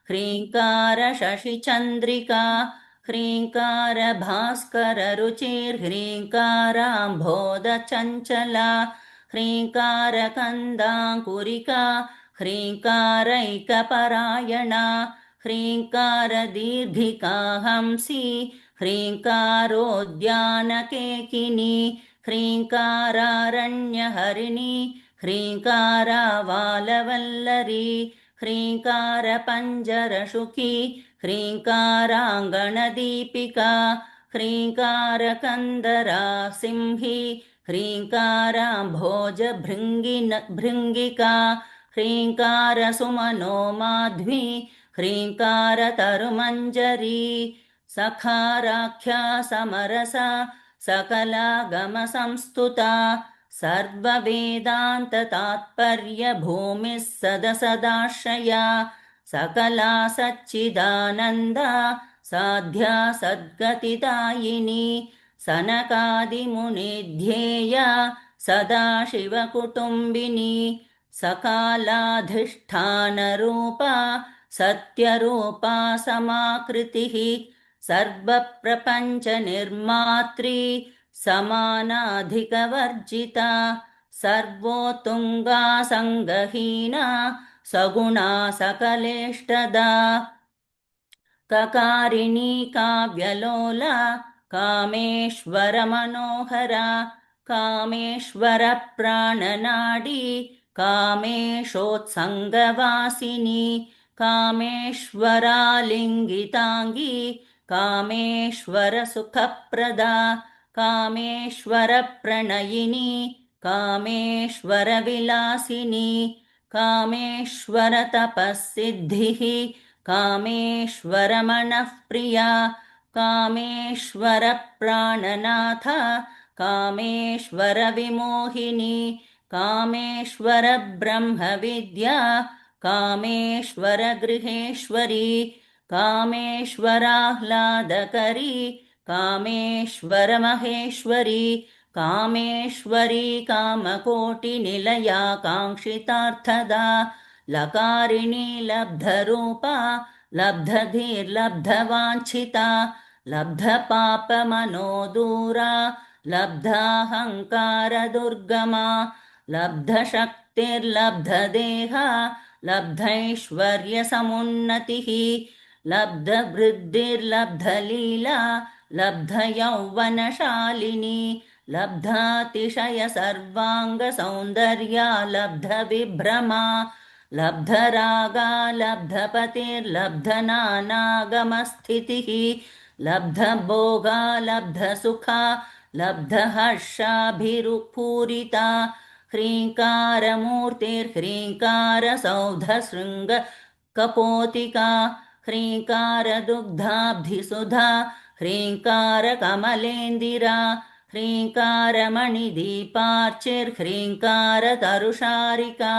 Speaker 2: ह्रीङ्कारशशिचन्द्रिका ह्रीङ्कारभास्कररुचिर्ह्रीङ्काराम्भोदचञ्चला ह्रीङ्कारकन्दाङ्कुरिका ह्रीङ्कारैकपरायणा ह्रीङ्कारदीर्घिका हंसी ह्रीङ्कारोद्यानकेकिनी ह्रीङ्कारारण्यहरिणी ह्रीङ्कारावालवल्लरी ह्रीङ्कारपञ्जरशुकी ह्रीङ्काराङ्गणदीपिका ह्रीङ्कारकन्दरा सिंही ह्रीङ्काराम्भोजभृङ्गिका ह्रीङ्कारसुमनो माध्वी ह्रीङ्कारतरुमञ्जरी सखाराख्या समरसा सकलागमसंस्तुता सर्ववेदान्ततात्पर्यभूमिः सदसदाश्रया सकला सच्चिदानन्दा साध्या सद्गतिदायिनी सनकादिमुनिध्येया सदाशिवकुटुम्बिनी सकालाधिष्ठानरूपा सत्यरूपा समाकृतिः सर्वप्रपञ्चनिर्मात्री समानाधिकवर्जिता सर्वोत्तुङ्गा सङ्गहीना सगुणा सकलेष्टदा ककारिणी काव्यलोला कामेश्वरमनोहरा कामेश्वरप्राणनाडी कामेशोत्सङ्गवासिनी कामेश्वरालिङ्गिताङ्गी कामेश्वरसुखप्रदा कामेश्वरप्रणयिनी कामेश्वरविलासिनी कामेश्वरतपःसिद्धिः कामेश्वरमनःप्रिया कामेश्वरप्राणनाथ कामेश्वरविमोहिनी कामेश्वरब्रह्मविद्या कामेश्वरगृहेश्वरी कामेश्वराह्लादकरी कामेश्वरमहेश्वरी कामेश्वरी कामकोटिनिलया काङ्क्षितार्थदा लकारिणी लब्धरूपा लब्धधीर्लब्धवाञ्छिता लब्धपापमनोदूरा लब्धाहङ्कारदुर्गमा लब्धशक्तिर्लब्धदेहा लब्धैश्वर्यसमुन्नतिः लब्धवृद्धिर्लब्धलीला लब्धयौवनशालिनी लब्धातिशयसर्वाङ्गसौन्दर्या लब्धविभ्रमा लब्धरागा लब्धपतिर्लब्धनानागमस्थितिः लब्धभोगा लब्धसुखा लब्धहर्षाभिरुपूरिता ह्रीङ्कारमूर्तिर्ह्रीङ्कारसौधशृङ्गकपोतिका ह्रीङ्कारदुग्धाब्धिसुधा ह्रीङ्कारकमलेन्दिरा ह्रीङ्कारमणिदीपार्चिर्ह्रीङ्कारतरुशारिका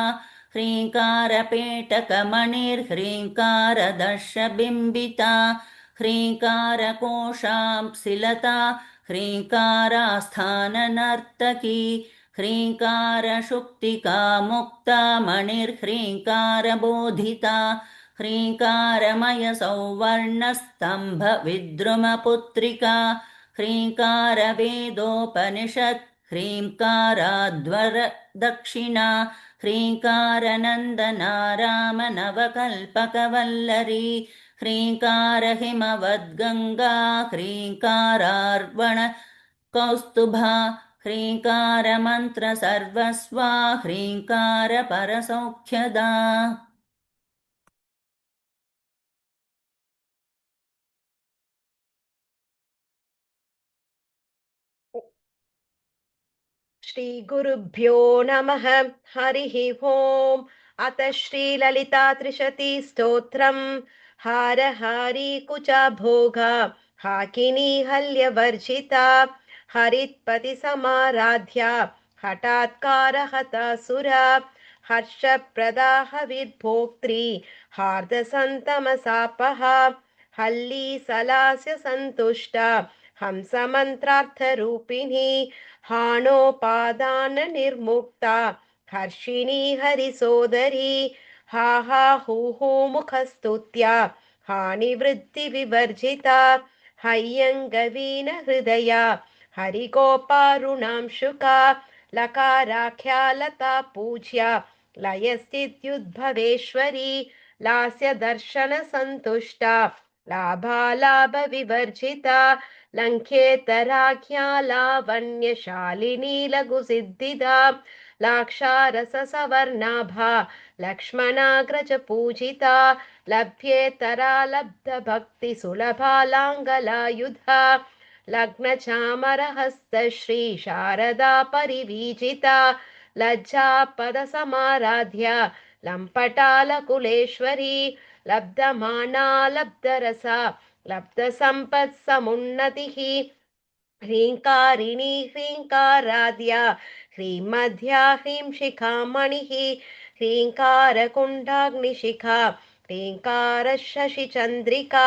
Speaker 2: ह्रीङ्कारपेटकमणिर्ह्रीङ्कारदर्शबिम्बिता ह्रीङ्कारकोशांसिलता ह्रीङ्कारास्थाननर्तकी ह्रीङ्कारशुक्तिका मुक्ता मणिर्ह्रीङ्कारबोधिता ह्रीङ्कारमयसौवर्णस्तम्भविद्रुमपुत्रिका ह्रीङ्कारवेदोपनिषत् ह्रीङ्काराध्वरदक्षिणा ह्रीङ्कारनन्दना रामनवकल्पकवल्लरी ह्रीङ्कारहिमवद्गङ्गा ह्रीङ्कारार्वणकौस्तुभा ह्रीङ्कारमन्त्रसर्वस्वा ह्रीङ्कारपरसौख्यदा
Speaker 6: श्रीगुरुभ्यो नमः हरिः ओम् अथ श्रीललिता त्रिशती स्तोत्रम् हारहारी कुचा भोगा हाकिनी हल्यवर्जिता हरित्पतिसमाराध्या हठात्कारहतासुरा हर्षप्रदा हविर्भोक्त्री हार्दसन्तमसापः हल्लीसलास्य सन्तुष्टा हंसमन्त्रार्थरूपिणी हाणोपादाननिर्मुक्ता हर्षिणी हरिसोदरी हा हा हू हू मुखस्तुत्या हानिवृत्तिविवर्जिता हय्यङ्गवीन हृदया हरिगोपारुणांशुका लकाराख्या लता पूज्या लयस्थित्युद्भवेश्वरी लास्यदर्शनसन्तुष्टा लाभालाभविवर्जिता लङ्केतराख्या लावण्यशालिनी लघुसिद्धिदा लाक्षारससवर्णाभा लक्ष्मणाग्रजपूजिता लभ्येतरा लब्धभक्तिसुलभा लाङ्गलायुधा लग्नचामरहस्तश्री शारदा परिवीजिता लज्जापदसमाराध्या लम्पटालकुलेश्वरी लब्धमाना लब्धरसा लब्धसम्पत्समुन्नतिः ह्रीङ्कारिणी ह्रीङ्काराद्या ह्रीमध्या ह्रीं शिखामणिः ह्रीङ्कारकुण्डाग्निशिखा ह्रीङ्कारशशिचन्द्रिका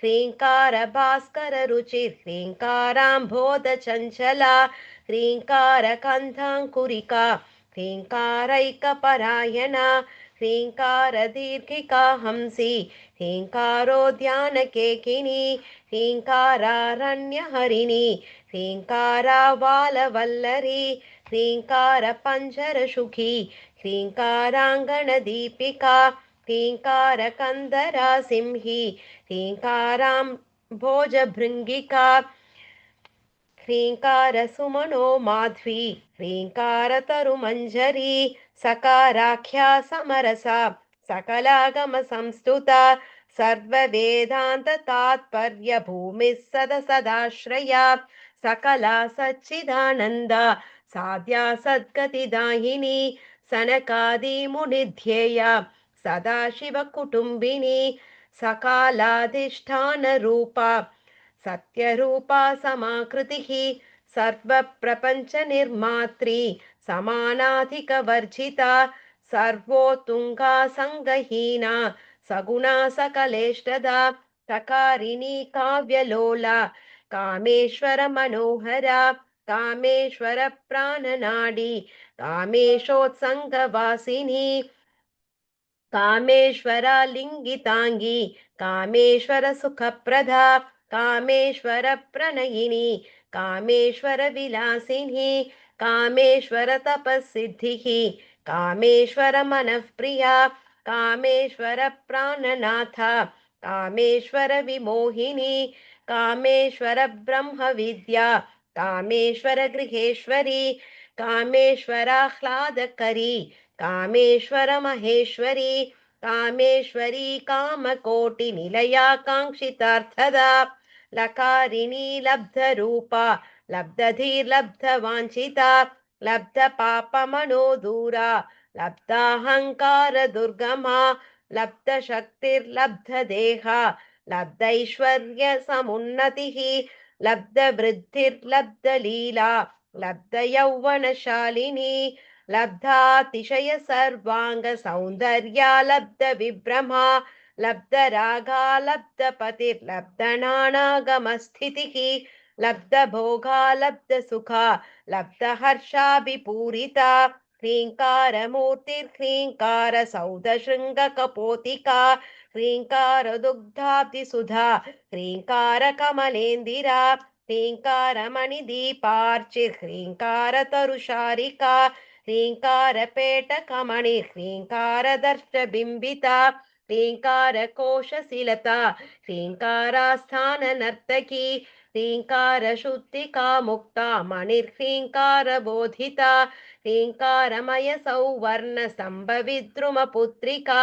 Speaker 6: ह्रीङ्कारभास्कररुचिः ह्रीङ्काराम्भोधचञ्चला ह्रीङ्कारकन्धाङ्कुरिका ह्रीङ्कारैकपरायणा ह्रीङ्कारदीर्घिका हंसी ह्रीङ्कारोद्यानकेकिनी ह्रीङ्कारारण्यहरिणी ह्रीङ्कारावालवल्लरी ह्रीङ्कारपञ्जरशुखी ह्रीङ्काराङ्गणदीपिका ह्रीङ्कारकन्दरा सिंही ह्रीङ्काराम्भोजभृङ्गिका ह्रीङ्कारसुमनो माध्वी ह्रीङ्कारतरुमञ्जरी सकाराख्या समरसा सकलागमसंस्तुता सर्ववेदान्ततात्पर्यभूमिः सदसदाश्रया सकला सच्चिदानन्दा साध्या सद्गतिदायिनी सनकादिमुनिध्येया सदाशिवकुटुम्बिनी सकालाधिष्ठानरूपा सत्यरूपा समाकृतिः सर्वप्रपञ्चनिर्मात्री समानाधिकवर्जिता सर्वोत्तुङ्गा सङ्गहीना सगुणा सकलेष्टदा तकारिणी काव्यलोला कामेश्वरमनोहरा कामेश्वरप्राणनाडी कामेशोत्सङ्गवासिनी कामेश्वरालिङ्गिताङ्गी कामेश्वरसुखप्रदा कामेश्वरप्रणयिनी कामेश्वरविलासिनी कामेश्वरतपःसिद्धिः कामेश्वरमनःप्रिया कामेश्वरप्राणनाथा कामेश्वरविमोहिनी कामेश्वरब्रह्मविद्या कामेश्वरगृहेश्वरी कामेश्वराह्लादकरी कामेश्वरमहेश्वरी कामेश्वरी कामकोटिनिलया काङ्क्षितार्थदा लकारिणी लब्धरूपा लब्धधीर्लब्धवाञ्छिता लब्धपापमनोदूरा लब्धाहङ्कारदुर्गमा लब्धशक्तिर्लब्धदेहा लब्धैश्वर्यसमुन्नतिः लब्धवृद्धिर्लब्धलीला लब्धयौवनशालिनी लब्धातिशय सर्वांग सौन्दर्या लब्धविभ्रमा लब्धरागा लब्धपतिर्लब्धनानागमस्थितिः लब्धभोगा लब्धसुखा लब्धहर्षाभिपूरिता ह्रीङ्कारमूर्तिर्ह्रीङ्कारसौधशृङ्गकपोतिका ह्रीङ्कारदुग्धाब्धिसुधा ह्रीङ्कारकमलेन्दिरा ह्रीङ्कारमणिदीपार्चिर्ह्रीङ्कारतरुशारिका ह्रीङ्कारपेटकमणि ह्रीङ्कारदर्शबिम्बिता ह्रीङ्कारकोशशिलता ह्रीङ्कारास्थाननर्तकी ह्रीङ्कारशुद्धिका मुक्ता मणिर्ह्रीङ्कारबोधिता ह्रीङ्कारमयसौवर्णसम्भविद्रुमपुत्रिका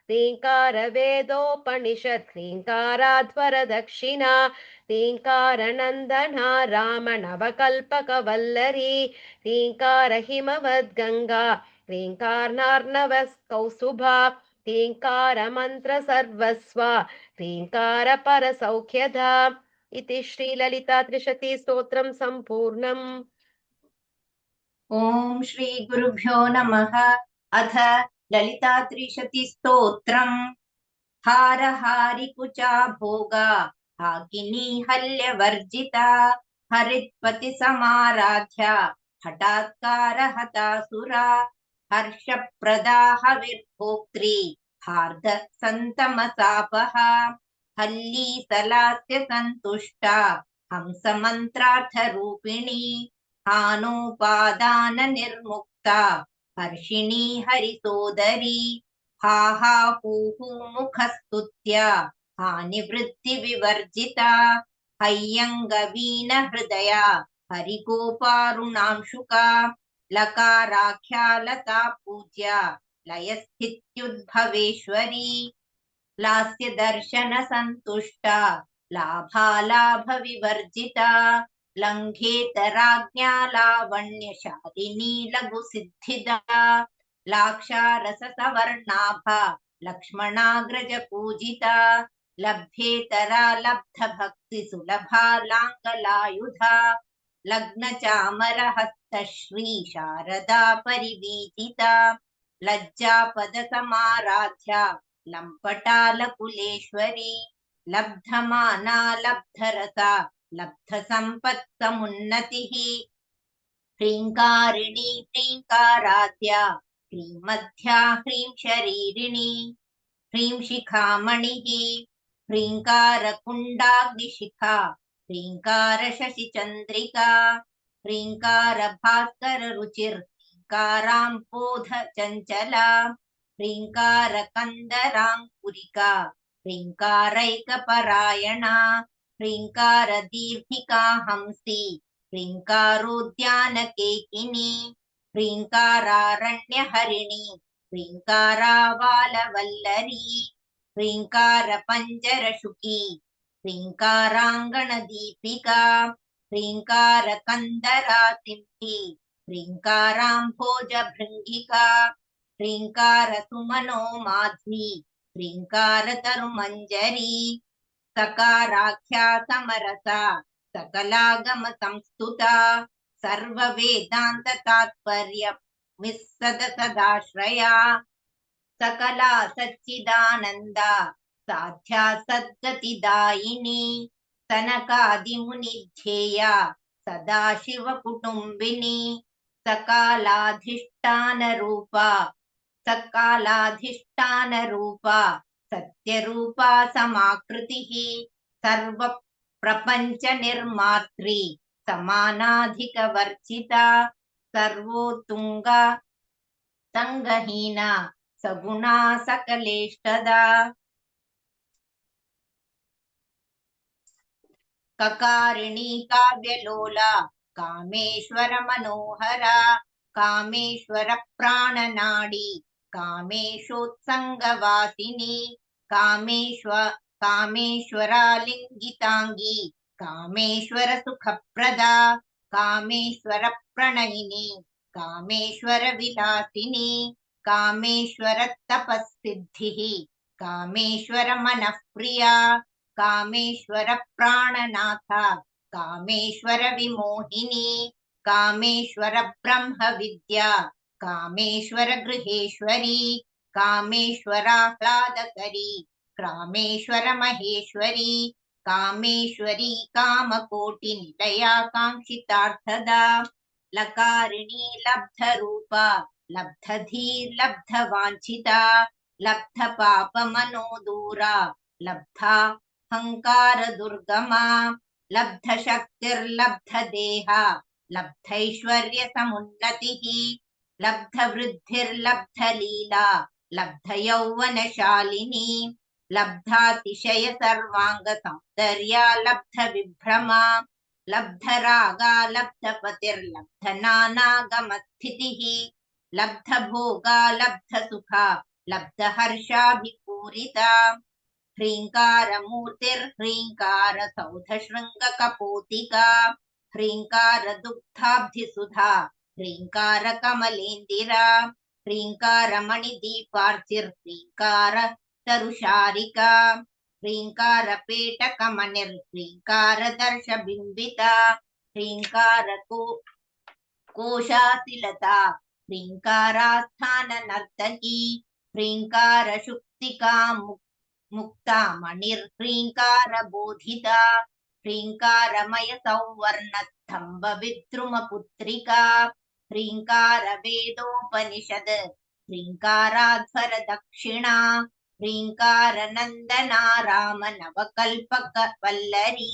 Speaker 6: ह्रीङ्कारवेदोपनिषत् ह्रीङ्काराध्वरदक्षिणा ह्रीङ्कारनन्दना रामनवकल्पकवल्लरी ह्रीङ्कारहिमवद्गङ्गा ह्रीङ्कारनार्णवकौस्तुभा ह्रीङ्कारमन्त्रसर्वस्वा ह्रीङ्कारपरसौख्यदा इति श्रीललिता त्रिशती स्तोत्रं सम्पूर्णम्।
Speaker 7: ॐ श्री गुरुभ्यो नमः। अथ ललिता त्रिशती स्तोत्रम्। हारहारिकुचा भोगा हाकिनी हल्यवर्जिता हरित्पति समाराध्या हठात्कार हतासुरा हर्षप्रदा हविर्भोक्त्री हार्द सन्तमसापः हल्लीसलास्य सन्तुष्टा हंसमन्त्रार्थरूपिणी हानोपादान निर्मुक्ता हर्षिणी हरिसोदरी हा हा हू हू मुखस्तुत्या हानिवृत्ति विवर्जिता हय्यङ्गवीन हृदया हरिगोपारुणांशुका लकाराख्या लता पूज्या लयस्थित्युद्भवेश्वरी लास्य दर्शन संतुष्टा लाभालाभ विवर्जिता लङ्घेतराज्ञा लावण्यशालिनी लघुसिद्धिदा लाक्षारससवर्णाभा लक्ष्मणाग्रज पूजिता लभ्येतरा लब्धभक्तिसुलभा लाङ्गलायुधा लग्नचामरहस्तश्री शारदा परिवीतिता लज्जापदसमाराध्या लम्पटालकुलेश्वरी लब्धमाना लब्धरसा लब्धसम्पत्समुन्नतिः ह्रीङ्कारिणी ह्रीङ्काराध्या ह्रीमध्या ह्रीं शरीरिणी ह्रीं शिखामणिः ह्रीङ्कारकुण्डाग्निशिखा ह्रीङ्कारशशिचन्द्रिका ह्रीङ्कारभास्कररुचिर्ह्रीङ्काराम्पोधचञ्चला ह्रीङ्कारकन्दराङ्कुरिका ह्रीङ्कारैकपरायणा ह्रीङ्कारदीर्घिका हंसी ह्रीङ्कारोद्यानकेकिनी ह्रीङ्कारारण्यहरिणी ह्रीङ्कारावालवल्लरी ह्रीङ्कारपञ्जरशुकी ह्रीङ्काराङ्गणदीपिका ह्रीङ्कारकन्दरासिंही ह्रीङ्काराम्भोजभृङ्गिका ह्रीङ्कारसुमनो माध्वी ह्रीङ्कारतरुमञ्जरी सकाराख्या समरसा सकलागम संस्तुता सर्ववेदान्ततात्पर्य विस्सद सदाश्रया सकला सच्चिदानन्दा साध्या सद्गतिदायिनी सनकादिमुनिध्येया सदाशिवकुटुम्बिनी सकालाधिष्ठानरूपा सत्यरूपा समाकृतिः सर्वप्रपञ्चनिर्मात्री समानाधिकवर्जिता सर्वोत्तुङ्गा सङ्गहीना सगुणा सकलेष्टदा ककारिणी काव्यलोला कामेश्वर मनोहरा कामेश्वर प्राणनाडी कामेशोत्सङ्गवासिनी कामेश्वरालिङ्गिताङ्गी कामेश्वर सुखप्रदा कामेश्वर प्रणयिनी कामेश्वर विलासिनी कामेश्वर तपस्सिद्धिः कामेश्वर मनःप्रिया कामेश्वर प्राणनाथा कामेश्वर विमोहिनी कामेश्वर ब्रह्म विद्या कामेश्वर गृहेश्वरी कामेश्वराह्लादकरी कामेश्वर महेश्वरी कामेश्वरी कामकोटि निलया कांक्षितार्थदा लकारिणी लब्धरूपा लब्धधीर्लब्धवाञ्छिता लब्धपापमनोदूरा लब्धा हंकार दुर्गमा लब्धशक्तिर्लब्धदेहा लब्धैश्वर्यसमुन्नतिः लब्धवृद्धिर्लब्धलीला लब्धयौवनशालिनी लब्धातिशय सर्वाङ्गसौन्दर्या लब्धविभ्रमा लब्धरागा लब्धपतिर्लब्धनानागमस्थितिः लब्धभोगा लब्धसुखा लब्धहर्षाभिपूरिता ह्रीङ्कारमूर्तिर्ह्रीङ्कार सौधशृङ्गकपोतिका ह्रीङ्कार दुग्धाब्धिसुधा ह्रीङ्कार कमलेन्दिरा ह्रीङ्कार मणिदीपार्चिर्ह्रीङ्कार तरुशारिका ह्रीङ्कार पेटकमणिर्ह्रीङ्कार दर्शबिम्बिता ह्रीङ्कार कोशातिलता ह्रीङ्कारास्थाननर्तकी ह्रीङ्कार शुक्तिका मुक्ता मणिर्ह्रीङ्कार बोधिता ह्रीङ्कारमय सौवर्णस्तम्भ विद्रुमपुत्रिका ह्रीङ्कार वेदोपनिषद ह्रीङ्काराध्वर दक्षिणा ह्रीङ्कार नन्दना राम नवकल्पक वल्लरी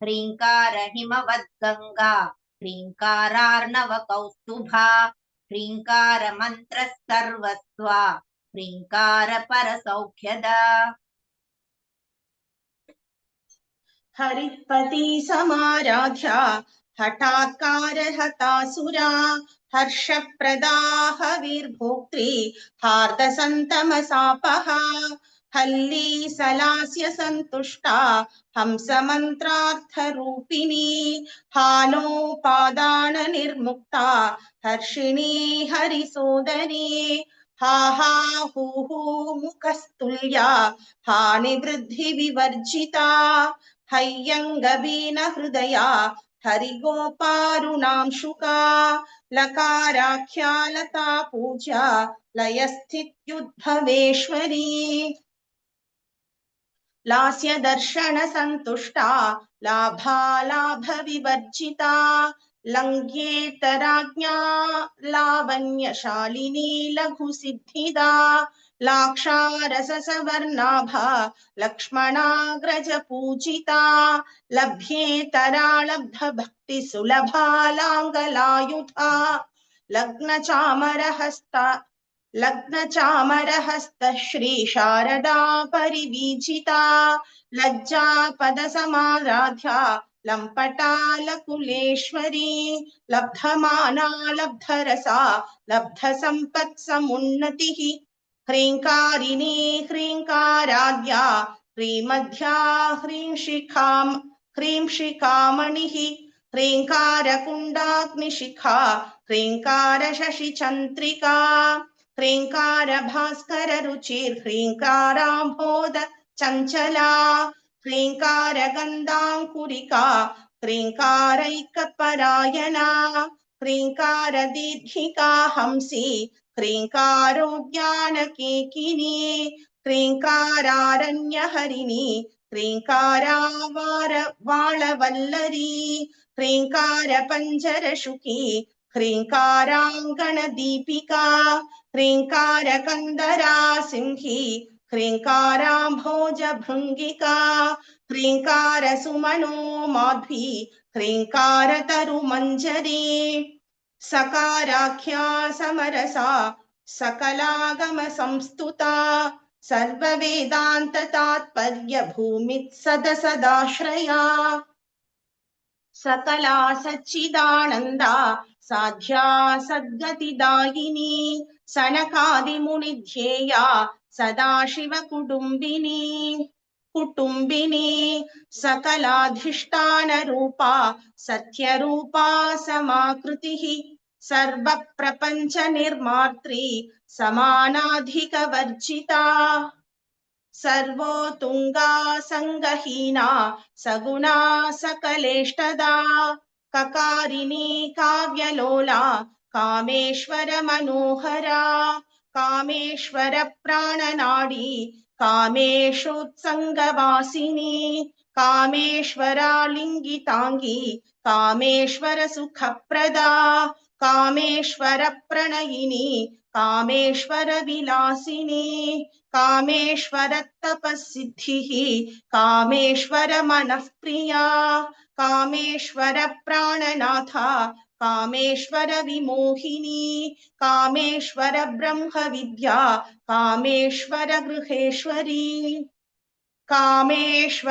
Speaker 7: ह्रीङ्कार हिमवद्गङ्गा ह्रीङ्कारार्णव कौस्तुभा ह्रीङ्कार मन्त्रस्तर्वस्वा ह्रीङ्कार परसौख्यदा
Speaker 8: हरिपति समाराध्या हठात्कार हतासुरा हर्षप्रदा हविर्भोक्त्री हार्दसन्तमसापः हल्ली सलास्य सन्तुष्टा हंसमन्त्रार्थरूपिणी हालोपादान निर्मुक्ता हर्षिणी हरिसोदरी हा हा हू हू मुखस्तुल्या हानिवृद्धि विवर्जिता हय्यङ्गवीन हृदया हरिगोपारुणांशुका लकाराख्या लता पूजा लयस्थित्युद्भवेश्वरी लास्य दर्शन संतुष्टा लाभालाभ विवर्जिता लङ्घ्येतराज्ञा लावण्यशालिनी लघुसिद्धिदा लाक्षारसवर्णाभा लक्ष्मणाग्रज पूजिता लभ्येतरालब्ध भक्ति सुलभा लाङ्गलायुधा लग्नचामरहस्त श्री शारदा परिवीजिता लज्जा पद समाराध्या लम्पटालकुलेश्वरी लब्धमाना लब्धरसा लब्धसम्पत्समुन्नतिः ह्रीङ्कारिणी ह्रीङ्काराद्या ह्रीमध्या ह्रींशिखामणिः ह्रीङ्कारकुण्डाग्निशिखा ह्रीङ्कारशशिचन्द्रिका ह्रीङ्कार भास्कर रुचिर्ह्रीङ्काराम्भोद चञ्चला ह्रीङ्कार गन्धाङ्कुरिका ह्रीङ्कारैकपरायणा ह्रीङ्कार दीर्घिका हंसी ह्रीङ्कारोद्यानकेकिनी ह्रीङ्कारारण्यहरिणी ह्रीङ्कारावाळवल्लरी ह्रीङ्कार पञ्जरशुकी ह्रीङ्काराङ्गणदीपिका ह्रीङ्कार कन्दरा सिंही ह्रीङ्काराम्भोजभृङ्गिका ह्रीङ्कार सुमनो माध्वी ह्रीङ्कार तरुमञ्जरी सकाराख्या समरसा सकलागम संस्तुता सर्ववेदान्त तात्पर्य भूमित्सदसदाश्रया सकला सच्चिदानन्दा साध्या सद्गतिदायिनी सनकादिमुनिध्येया सदाशिव कुटुम्बिनी सकलाधिष्ठानरूपा सत्यरूपा समाकृतिः सर्वप्रपञ्च निर्मात्री समानाधिकवर्जिता सर्वोत्तुङ्गा सङ्गहीना सगुणा सकलेष्टदा ककारिणी काव्यलोला कामेश्वर मनोहरा कामेश्वर प्राणनाडी कामेशोत्सङ्गवासिनी कामेश्वरालिङ्गिताङ्गी कामेश्वर सुखप्रदा कामेश्वर प्रणयिनी कामेश्वर विलासिनी कामेश्वर तपस्सिद्धिः कामेश्वर मनःप्रिया कामेश्वर प्राणनाथा कामेश्वर विमोहिनी कामेश्वर ब्रह्म विद्या कामेश्वर गृहेश्वरी कामेश्वराह्लादकरी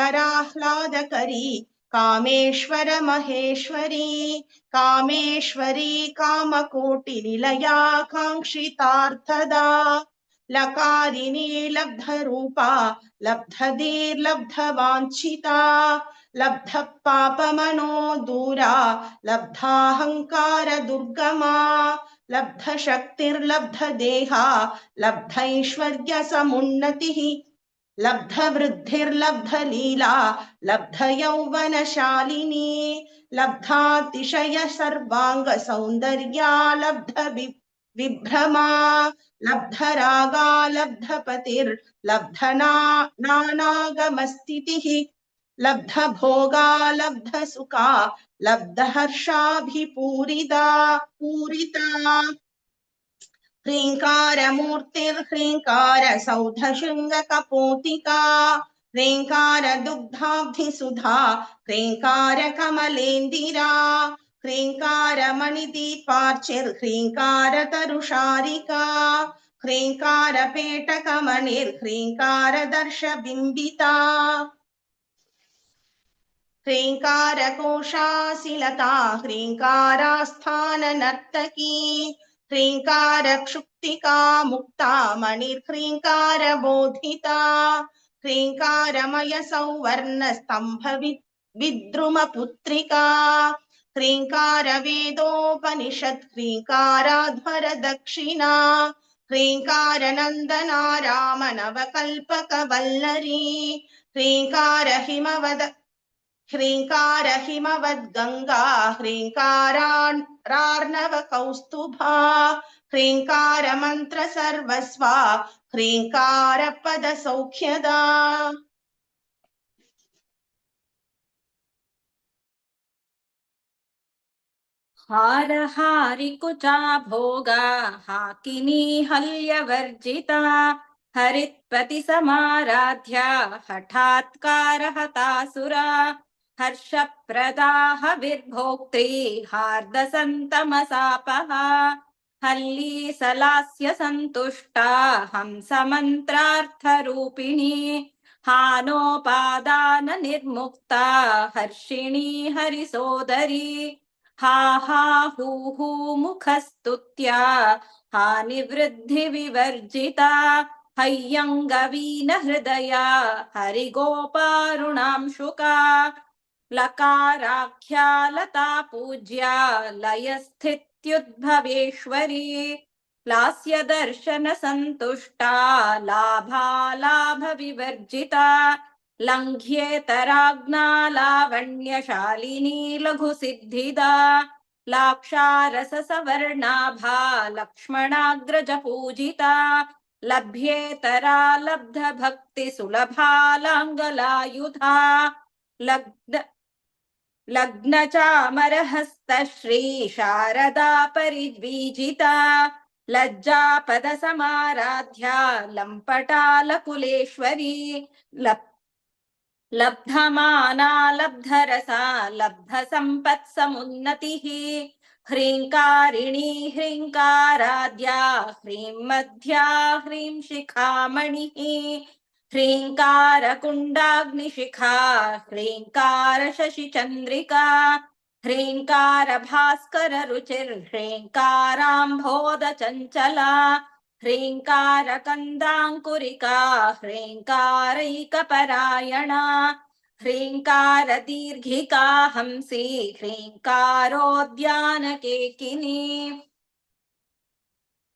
Speaker 8: कामेश्वर महेश्वरी कामेश्वरी कामकोटिनिलया काङ्क्षितार्थदा लकारिणी लब्धरूपा लब्धधीर्लब्धवाञ्छिता लब्धपापमनो दूरा लब्धाहङ्कार दुर्गमा लब्धशक्तिर्लब्धदेहा लब्धैश्वर्यसमुन्नतिः लब्धवृद्धिर्लब्धलीला लब्धयौवनशालिनी लब्धातिशय सर्वाङ्गसौन्दर्या लब्धविभ्रमा लब्धरागा लब्धपतिर्लब्धनानागमस्थितिः लब्धभोगा लब्धसुखा लब्धहर्षाभिपूरिता पूरिता ह्रीङ्कारमूर्तिर्ह्रीङ्कार सौधशृङ्गकपोतिका ह्रीङ्कार दुग्धाब्धिसुधा ह्रीङ्कार कमलेन्दिरा ह्रीङ्कार मणिदीपार्चिर्ह्रीङ्कार तरुशारिका ह्रीङ्कार पेटकमणिर्ह्रीङ्कार दर्शबिम्बिता ह्रीङ्कार कोशासिलता ह्रीङ्कारास्थाननर्तकी ह्रीङ्कार क्षुक्तिका मुक्ता मणिर्ह्रीङ्कार बोधिता ह्रीङ्कारमय सौवर्ण स्तंभ विद्रुमपुत्रिका ह्रीङ्कार वेदोपनिषत् ह्रीङ्काराध्वर दक्षिणा ह्रीङ्कार नन्दना राम नवकल्पक वल्लरी ह्रीङ्कार हिमवद्गङ्गा ह्रीङ्कारार्णव कौस्तुभा ह्रीङ्कार मन्त्र सर्वस्वा ह्रीङ्कार पद सौख्यदा
Speaker 2: हारहारिकुचा भोगा हाकिनी हल्यवर्जिता हरित्पतिसमाराध्या हठात्कारहतासुरा हर्षप्रदाहविर्भोक्त्री हार्दसन्तमसापहा हल्लीसलास्य सन्तुष्टा हंसमन्त्रार्थरूपिणी हानोपादाननिर्मुक्ता हर्षिणी हरिसोदरी हा हा हू हू मुखस्तुत्या हानिवृद्धिविवर्जिता हय्यङ्गवीनहृदया हरिगोपारुणांशुका लकाराख्या लता पूज्या लयस्थित्युद्भवेश्वरी लास्यदर्शनसन्तुष्टा लाभालाभविवर्जिता लङ्घ्येतराज्ञा लावण्यशालिनी लघुसिद्धिदा लाक्षारससवर्णाभा लक्ष्मणाग्रजपूजिता लभ्येतरा लब्धभक्तिसुलभालाङ्गलायुधा लग्नचामरहस्तश्री शारदा परिद्विजिता लज्जापदसमाराध्या लम्पटालकुलेश्वरी लब्धमाना लब्धरसा लब्धसम्पत्समुन्नतिः ह्रीङ्कारिणी ह्रीङ्काराद्या ह्रीं मध्या ह्रीं शिखामणिः ह्रीङ्कारकुण्डाग्निशिखा ह्रीङ्कारशशिचन्द्रिका ह्रीङ्कारभास्कररुचिर्ह्रीङ्काराम्भोदचञ्चला ह्रीङ्कारकन्दाङ्कुरिका ह्रीङ्कारैकपरायणा ह्रीङ्कारदीर्घिका हंसी ह्रीङ्कारोद्यानकेकिनी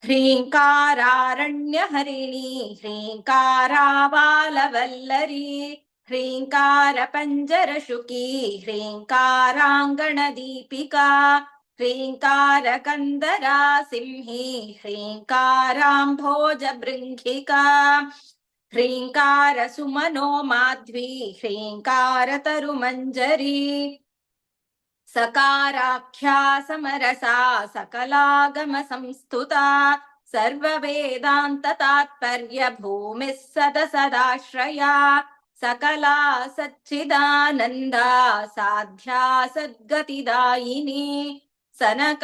Speaker 2: ह्रीङ्कारारण्यहरिणी ह्रीङ्काराबालवल्लरी ह्रीङ्कारपञ्जरशुकी ह्रीङ्काराङ्गणदीपिका ह्रीङ्कारकन्दरा सिंही ह्रीङ्काराम्भोजबृङ्खिका ह्रीङ्कारसुमनो माध्वी ह्रीङ्कारतरुमञ्जरी सकाराख्या समरसा सकलागमसंस्तुता सर्ववेदान्ततात्पर्य भूमिः सदसदाश्रया सकला सच्चिदानन्दा साध्या सद्गतिदायिनी सनकादिमुनिध्येया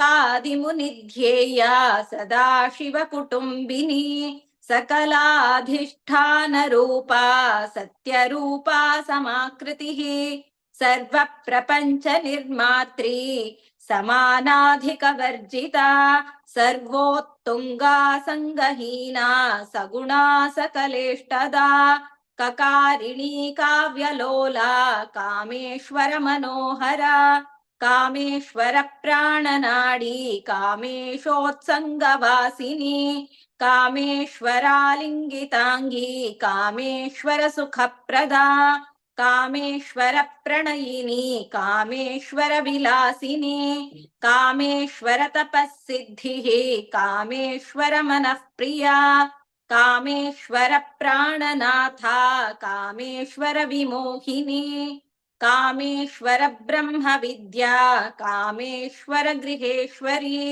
Speaker 2: सदाशिवकुटुम्बिनी सकलाधिष्ठानरूपा सत्यरूपा समाकृतिः सर्वप्रपञ्च निर्मात्री समानाधिकवर्जिता सर्वोत्तुङ्गा सङ्गहीना सगुणा सकलेष्टदा ककारिणी काव्यलोला कामेश्वर मनोहरा कामेश्वर प्राणनाडी कामेशोत्सङ्गवासिनी कामेश्वरालिङ्गिताङ्गी कामेश्वर सुखप्रदा कामेश्वर प्रणयिनी कामेश्वर विलासिनी कामेश्वर तपःसिद्धिः कामेश्वर मनःप्रिया कामेश्वर प्राणनाथा कामेश्वर विमोहिनी कामेश्वर ब्रह्म विद्या कामेश्वर गृहेश्वरी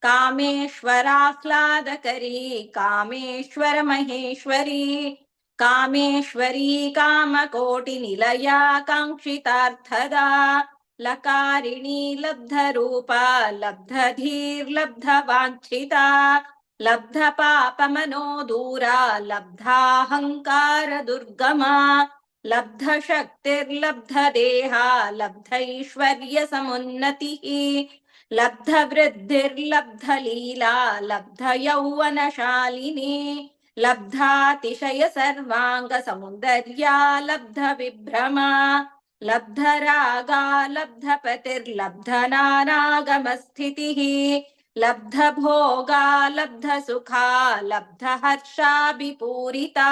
Speaker 2: कामेश्वराह्लादकरी कामेश्वर महेश्वरी कामेश्वरी कामकोटिनिलया काङ्क्षितार्थदा लकारिणी लब्धरूपा लब्धधीर्लब्धवाञ्छिता लब्धपापमनोदूरा लब्धाहङ्कारदुर्गमा लब्धशक्तिर्लब्धदेहा लब्धैश्वर्यसमुन्नतिः लब्धवृद्धिर्लब्धलीला लब्धयौवनशालिनी लब्धातिशय सर्वांग सौन्दर्या लब्ध विभ्रमा लब्धरागा लब्धपतिर्लब्धनानागमस्थितिः लब्धभोगा लब्धसुखा लब्धहर्षाभिपूरिता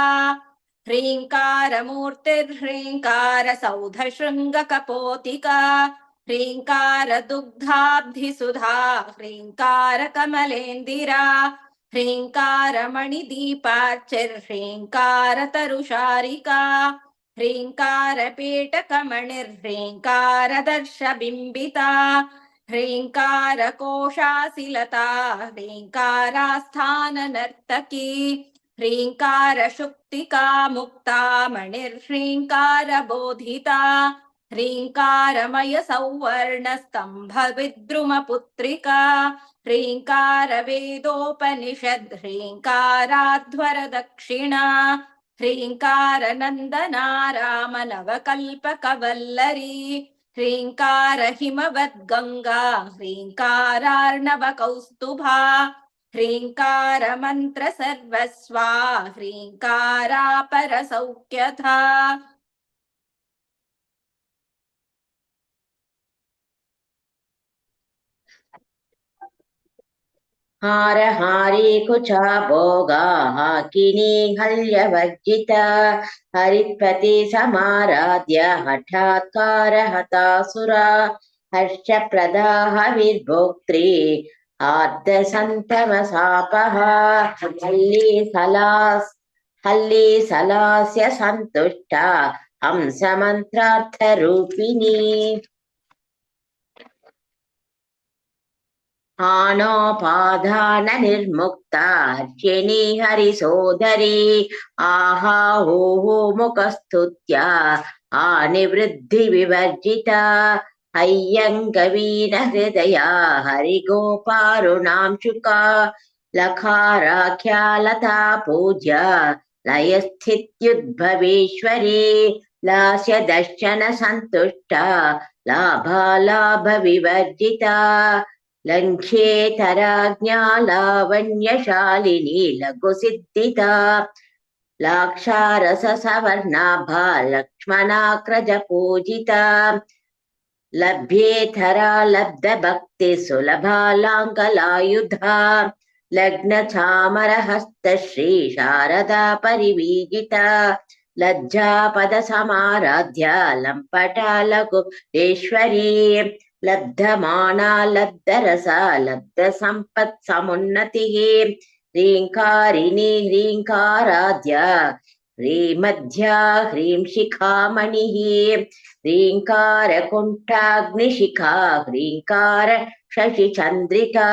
Speaker 2: ह्रीङ्कारमूर्तिर्ह्रीङ्कारसौधशृङ्गकपोतिका ह्रीङ्कारदुग्धाब्धिसुधा ह्रीङ्कारकमलेन्दिरा ह्रीङ्कारमणिदीपार्चिर्ह्रीङ्कारतरुशारिका ह्रीङ्कारपेटकमणिर्ह्रीङ्कारदर्शबिम्बिता ह्रीङ्कारकोशासिलता ह्रीङ्कारास्थाननर्तकी ह्रीङ्कारशुक्तिका मुक्ता मणिर्ह्रीङ्कारबोधिता ह्रीङ्कारमयसौवर्णस्तम्भविद्रुमपुत्रिका ह्रीङ्कारवेदोपनिषद् ह्रीङ्काराध्वरदक्षिणा ह्रीङ्कारनन्दना रामनवकल्पकवल्लरी ह्रीङ्कारहिमवद्गङ्गा ह्रीङ्कारार्णवकौस्तुभा ह्रीङ्कारमन्त्रसर्वस्वा ह्रीङ्कारापरसौख्यथा
Speaker 9: हारहारी कुचा भोगा हाकिनी हल्यवर्जिता हरित्पति समाराध्य हठात्कार हतासुरा हर्षप्रदा हविर्भोक्त्री आर्धसन्तमसापः हल्लीसलास्य सन्तुष्टा हंसमन्त्रार्थरूपिणी आनोपाधान निर्मुक्ता अर्चिनी हरिसोदरी आहा हो मुखस्तुत्या आनिवृद्धि विवर्जिता अय्यङ्गवीन हृदया हरिगोपारुणांशुका लखाराख्या लता पूज्या लयस्थित्युद्भवेश्वरी लास्य दर्शन सन्तुष्टा लाभालाभ विवर्जिता लङ्घ्येतराज्ञा लावण्यशालिनी लघुसिद्धिता लाक्षारससवर्णाभा लक्ष्मणाग्रजपूजिता लभ्येतरा लब्धभक्ति सुलभा लाङ्गलायुधा लग्नचामरहस्तश्री शारदा परिवीजिता लज्जापदसमाराध्या लम्पटालकुटेश्वरी लब्धमाना लब्धरसा लब्धसम्पत्समुन्नतिः ह्रीङ्कारिणी ह्रीङ्काराध्या ह्रीमध्या ह्रीं शिखामणिः ह्रीङ्कारकुण्ठाग्निशिखा ह्रीङ्कार शशिचन्द्रिका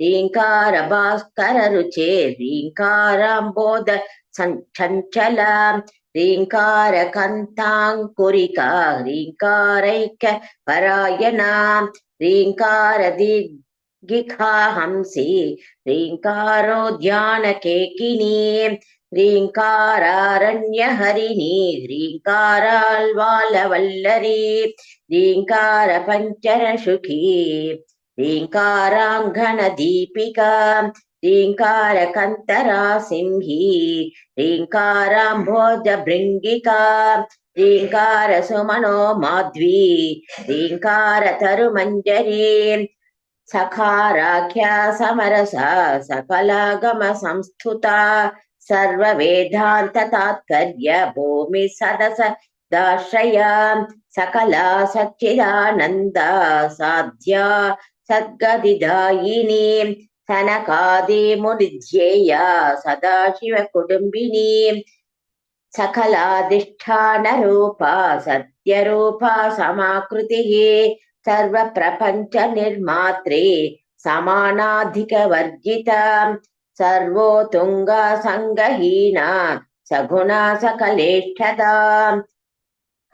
Speaker 9: ह्रीङ्कार भास्कररुचे ह्रीङ्काराम्बोध चञ्चला ह्रीङ्कारकन्ताङ्कुरिका ह्रीङ्कारैक परायणा ह्रीङ्कारदीर्घिका हंसी ह्रीङ्कारोद्यानकेकिनी ह्रीङ्कारारण्यहरिणी ह्रीङ्काराल्वालवल्लरी ह्रीङ्कारपञ्चरशुखी ह्रीङ्काराङ्गणदीपिका ह्रीङ्कारकन्तरासिंही ह्रीङ्काराम्भोजभृङ्गिका ह्रीङ्कारसुमनो माध्वी ह्रीङ्कारतरुमञ्जरी सखाराख्या समरसा सकलागमसंस्तुता सर्ववेदान्ततात्पर्य भूमि सदस दाश्रया सकला सच्चिदानन्दा साध्या सद्गतिदायिनी सनकादिमुनिध्येया सदाशिवकुटुम्बिनी सकलाधिष्ठानरूपा सत्यरूपा समाकृतिः सर्वप्रपञ्चनिर्मात्रे समानाधिकवर्जिता सर्वोत्तुङ्गा सङ्गहीना सगुणा सकलेष्ठदा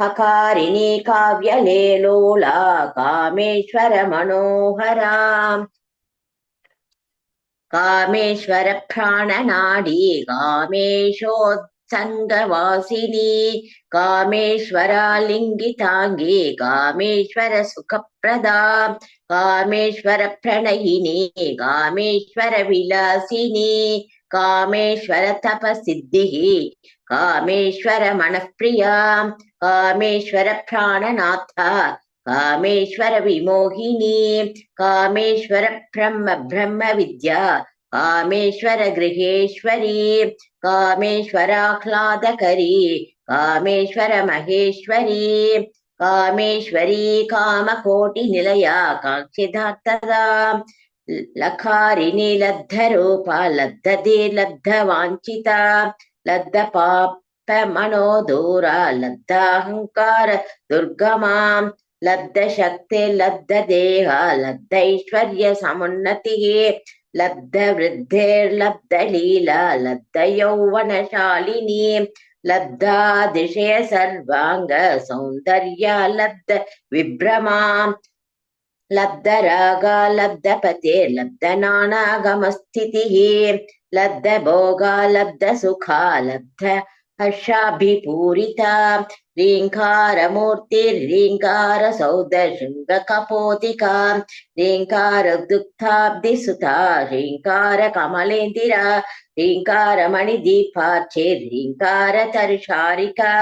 Speaker 9: हकारिणी काव्यलेलोला कामेश्वर मनोहरा कामेश्वर प्राणनाडी कामेशोत्सङ्गवासिनी कामेश्वरालिङ्गिताङ्गी कामेश्वर सुखप्रदा कामेश्वर प्रणयिनी कामेश्वर विलासिनी कामेश्वर तपसिद्धिः कामेश्वर मनःप्रिया कामेश्वर प्राणनाथा कामेश्वर विमोहिनी कामेश्वर ब्रह्म ब्रह्म विद्या कामेश्वर गृहेश्वरी कामेश्वराह्लादकरी कामेश्वर महेश्वरी कामेश्वरी कामकोटिनिलया काङ्क्षितार्थदा लकारिणी लब्धरूपा लब्धदे लब्धवाञ्छिता लब्धपापमनोदूरा लब्धाहङ्कार दुर्गमां लब्धशक्ति लब्धदेह लब्धैश्वर्य समुन्नतिः लब्धवृद्धिर्लब्धलीला लब्धयौवनशालिनी लब्धातिशय सर्वाङ्ग सौन्दर्य लब्ध विभ्रमा लब्धरागा लब्धपते लब्धनानागमस्थितिः लब्धभोगा लब्धसुखा लब्ध हर्षाभिपूरिता ह्रीङ्कारमूर्तिर्ह्रीङ्कारसौधशृङ्गकपोतिका ह्रीङ्कारदुग्धाब्धिसुता ह्रीङ्कारकमलेन्दिरा ह्रीङ्कारमणिदीपार्चिर्ह्रीङ्कारतरुशारिका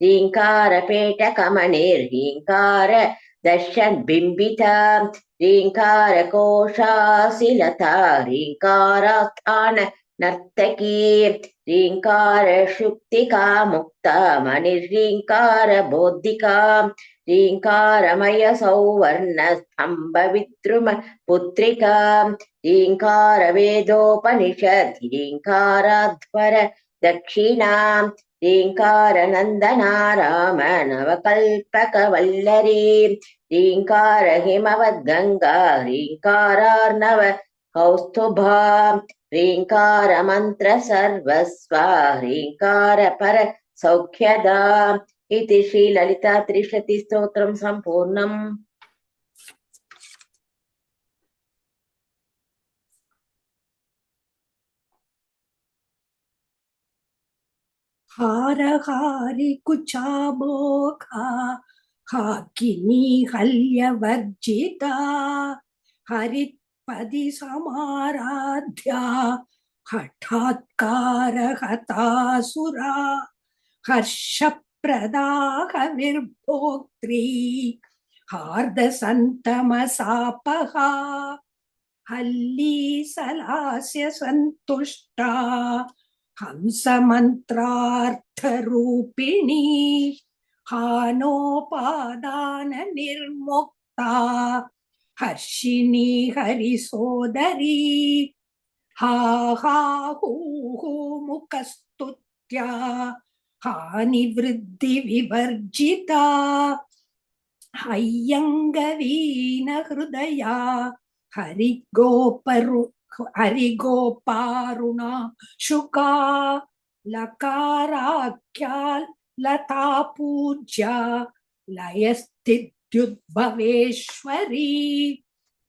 Speaker 9: ह्रीङ्कारपेटकमणिर्ह्रीङ्कार दर्शन बिंबिता ह्रीङ्कारकोशासिलता ह्रीङ्कारास्थान नर्तकी ह्रीङ्कार शुक्तिका मुक्ता मणिर्ह्रीङ्कार बोधिका ह्रीङ्कारमय सौवर्ण स्तंभ विद्रुम पुत्रिका ह्रीङ्कार वेदोपनिषत् ह्रीङ्काराध्वर दक्षिणा ह्रीङ्कार नन्दना राम नवकल्पकवल्लरी ह्रीङ्कार हिमवद्गङ्गा ह्रीङ्कारार्णव कौस्तुभा ह्रीङ्कार मन्त्र सर्वस्वा ह्रीङ्कार पर सौख्यदा इति श्रीललिता त्रिशती स्तोत्रं सम्पूर्णम्।
Speaker 5: हारहारि कुचामोखा हाकिनी हल्यवर्जिता हरित्पदि समाराध्या हठात्कार हतासुरा हर्षप्रदा हविर्भोक्त्री हार्दसन्तमसापहा हल्लीसलास्य सन्तुष्टा हंसमन्त्रार्थरूपिणी हानोपादाननिर्मुक्ता हर्षिणी हरिसोदरी हा हा हू हू मुखस्तुत्या हानिवृद्धिविवर्जिता हय्यङ्गवीनहृदया हरिगोपारुणा शुका लकाराख्या लता पूज्या लयस्थित्युद्भवेश्वरी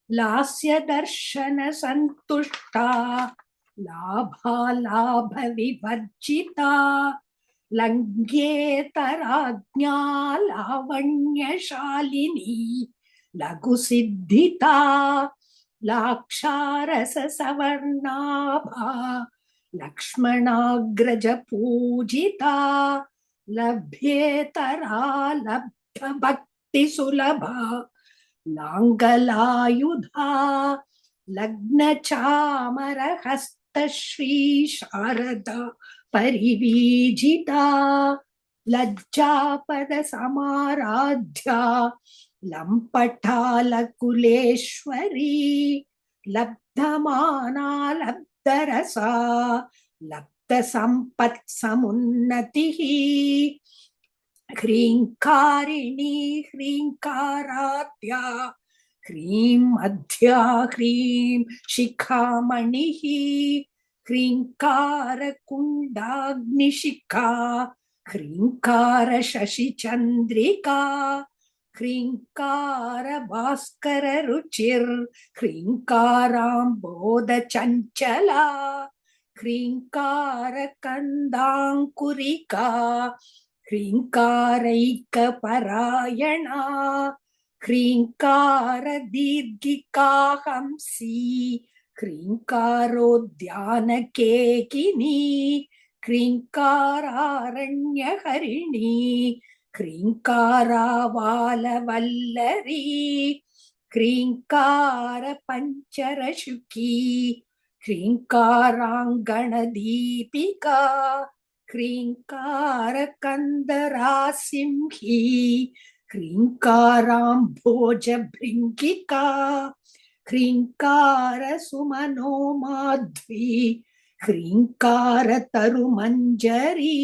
Speaker 5: लास्य दर्शन संतुष्टा लाभालाभ विवर्जिता लङ्घ्येतराज्ञा लावण्यशालिनी लघुसिद्धिता लाक्षारससवर्णाभा लक्ष्मणाग्रज पूजिता लभ्येतरा लब्धभक्तिसुलभा लाङ्गलायुधा लग्नचामरहस्तश्री शारदा परिवीजिता लज्जापदसमाराध्या लम्पटालकुलेश्वरी लब्धमाना लब्धरसा लब्धसम्पत्समुन्नतिः ह्रीङ्कारिणी ह्रीङ्काराद्या ह्रीं मध्या ह्रीं शिखामणिः ह्रीङ्कारकुण्डाग्निशिखा ह्रीङ्कारशशिचन्द्रिका ह्रीङ्कारभास्कररुचिर् ह्रीङ्काराम्बोधचञ्चला ह्रीङ्कारकन्दाङ्कुरिका ह्रीङ्कारैकपरायणा ह्रीङ्कारदीर्घिका हंसी ह्रीङ्कारोद्यानकेकिनी ह्रीङ्कारारण्यहरिणी ह्रीङ्कारावालवल्लरी ह्रीङ्कारपञ्चरशुकी ह्रीङ्काराङ्गणदीपिका ह्रीङ्कारकन्दरासिंही ह्रीङ्काराम्भोजभृङ्गिका ह्रीङ्कारसुमनोमाध्वी ह्रीङ्कारतरुमञ्जरी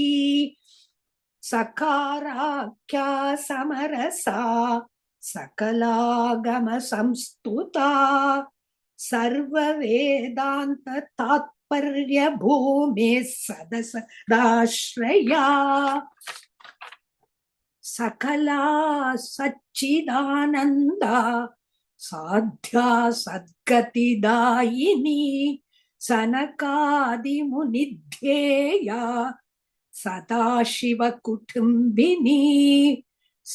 Speaker 5: सकाराख्या समरसा सकलागमसंस्तुता सर्ववेदान्ततात्पर्यभूमेः सदसदाश्रया सकला सच्चिदानन्दा साध्या सद्गतिदायिनी सनकादिमुनिध्येया सदाशिवकुटुम्बिनी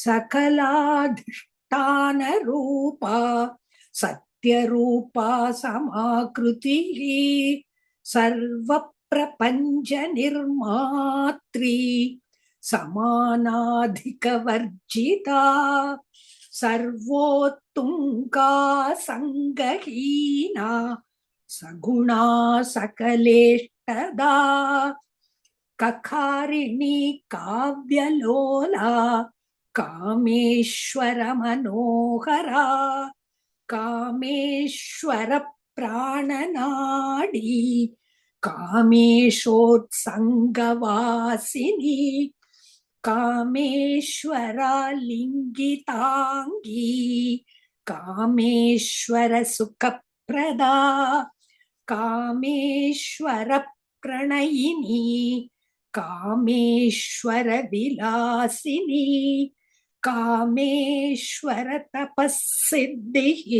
Speaker 5: सकलाधिष्ठानरूपा सत्यरूपा समाकृतिः सर्वप्रपञ्चनिर्मात्री समानाधिकवर्जिता सर्वोत्तुङ्गा सङ्गहीना सगुणा सकलेष्टदा ककारिणी काव्यलोला कामेश्वर मनोहरा कामेश्वर प्राणनाडी कामेशोत्संगवासिनी कामेश्वरा लिंगितांगी कामेश्वर सुखप्रदा कामेश्वर प्रणयिनी कामेश्वर विलासिनी कामेश्वर तपस्सिद्धिः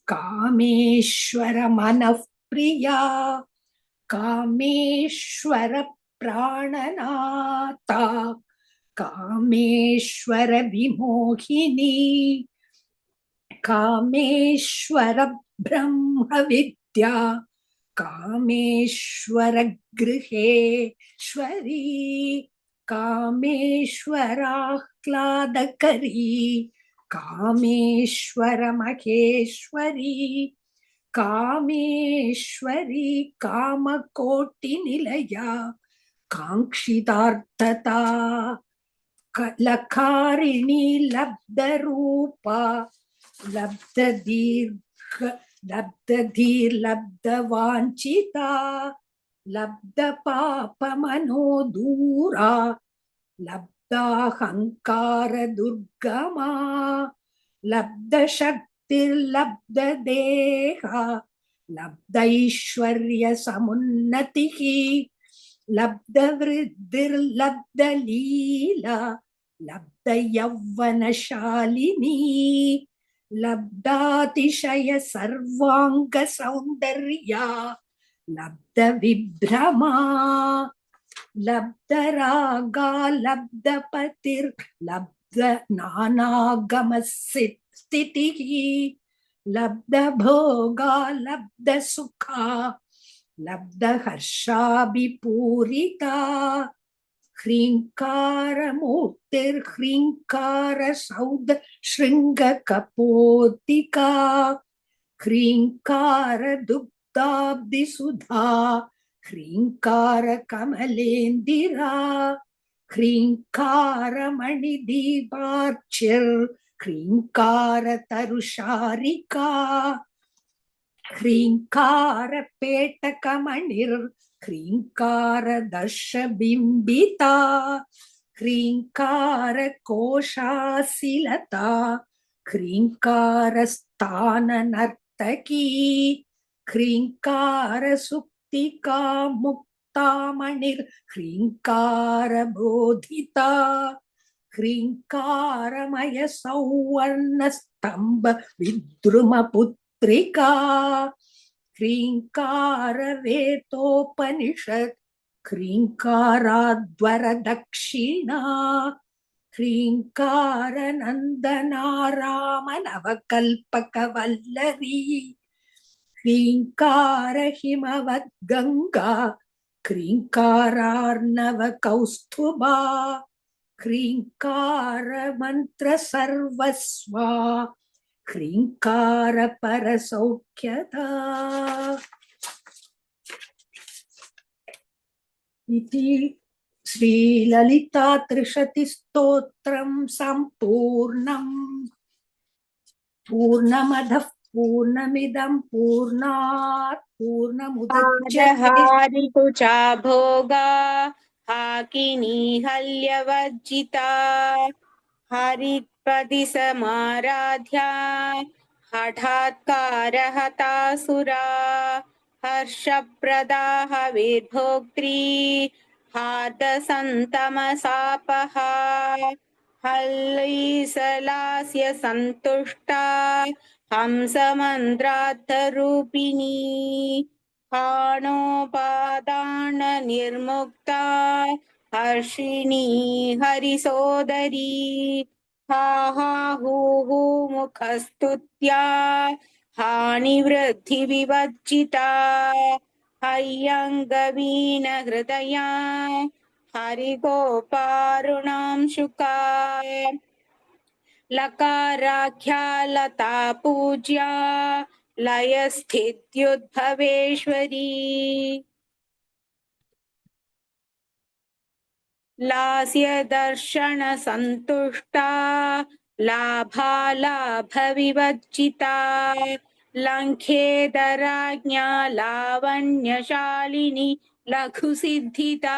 Speaker 5: कामेश्वर मनःप्रिया कामेश्वर प्राणनाथा कामेश्वर विमोहिनी कामेश्वर ब्रह्मविद्या कामेश्वर गृहेश्वरी कामेश्वराह्लादकरी कामेश्वर महेश्वरी कामेश्वरी कामकोटिनिलया काङ्क्षितार्थता लकारिणी लब्धरूपा लब्धधीर्लब्धवाञ्छिता लब्धपापमनोदूरा लब्धाहङ्कारदुर्गमा लब्धशक्तिर्लब्धदेहा लब्धैश्वर्यसमुन्नतिः लब्धवृद्धिर्लब्धलीला लब्धयौवनशालिनी लब्धातिशय सर्वाङ्गसौन्दर्या लब्धविभ्रमा लब्धरागा लब्धपतिर्लब्ध नानागमस्थितिः लब्धभोगा लब्धसुखा लब्धहर्षाभिपूरिता ह्रीङ्कारमूर्तिर्ह्रीङ्कारसौध शृङ्गकपोतिका ह्रीङ्कारदुग्धाब्धिसुधा ह्रीङ्कारकमलेन्दिरा ह्रीङ्कारमणिदीपार्चिर् ह्रीङ्कारतरुशारिका ह्रीङ्कारपेटकमणिर् ह्रीङ्कारदर्शबिम्बिता ह्रीङ्कारकोशासिलता ह्रीङ्कारस्थाननर्तकी ह्रीङ्कारसुप्तिका मुक्तामणिर् ह्रीङ्कारबोधिता ह्रीङ्कारमयसौवर्णस्तम्भ विद्रुमपुत्रिका ह्रीङ्कारवेतोपनिषत् ह्रीङ्काराध्वरदक्षिणा ह्रीङ्कारनन्दनारामनवकल्पकवल्लरी ह्रीङ्कारहिमवद्गङ्गा ह्रीङ्कारार्णवकौस्तुभा ह्रीङ्कारमन्त्रसर्वस्वा ह्रीङ्कारपरसौख्यदा इति श्रीललितात्रिशतिस्तोत्रं सम्पूर्णम् पूर्णमदः पूर्णमिदं पूर्णात् पूर्णमुदच्यते
Speaker 2: हारितु चा भोगा हाकिनी हल्यवर्जिता हरित्पदि समाराध्या हठात्कारहतासुरा हर्षप्रदा हविर्भोक्त्री हार्दसन्तमसापहा हल्लीसलास्य सन्तुष्टा हंसमन्त्रार्थरूपिणी हाणोपादाननिर्मुक्ता हर्षिणी हरिसोदरी हा हा हू हू मुखस्तुत्या हानिवृद्धिविवर्जिता हय्यङ्गवीनहृदया हरिगोपारुणां शुका लकाराख्या लता पूज्या लयस्थित्युद्भवेश्वरी लास्य दर्शन संतुष्टा लाभालाभविवर्जिता लङ्घेदराज्ञा लावण्यशालिनी लघुसिद्धिता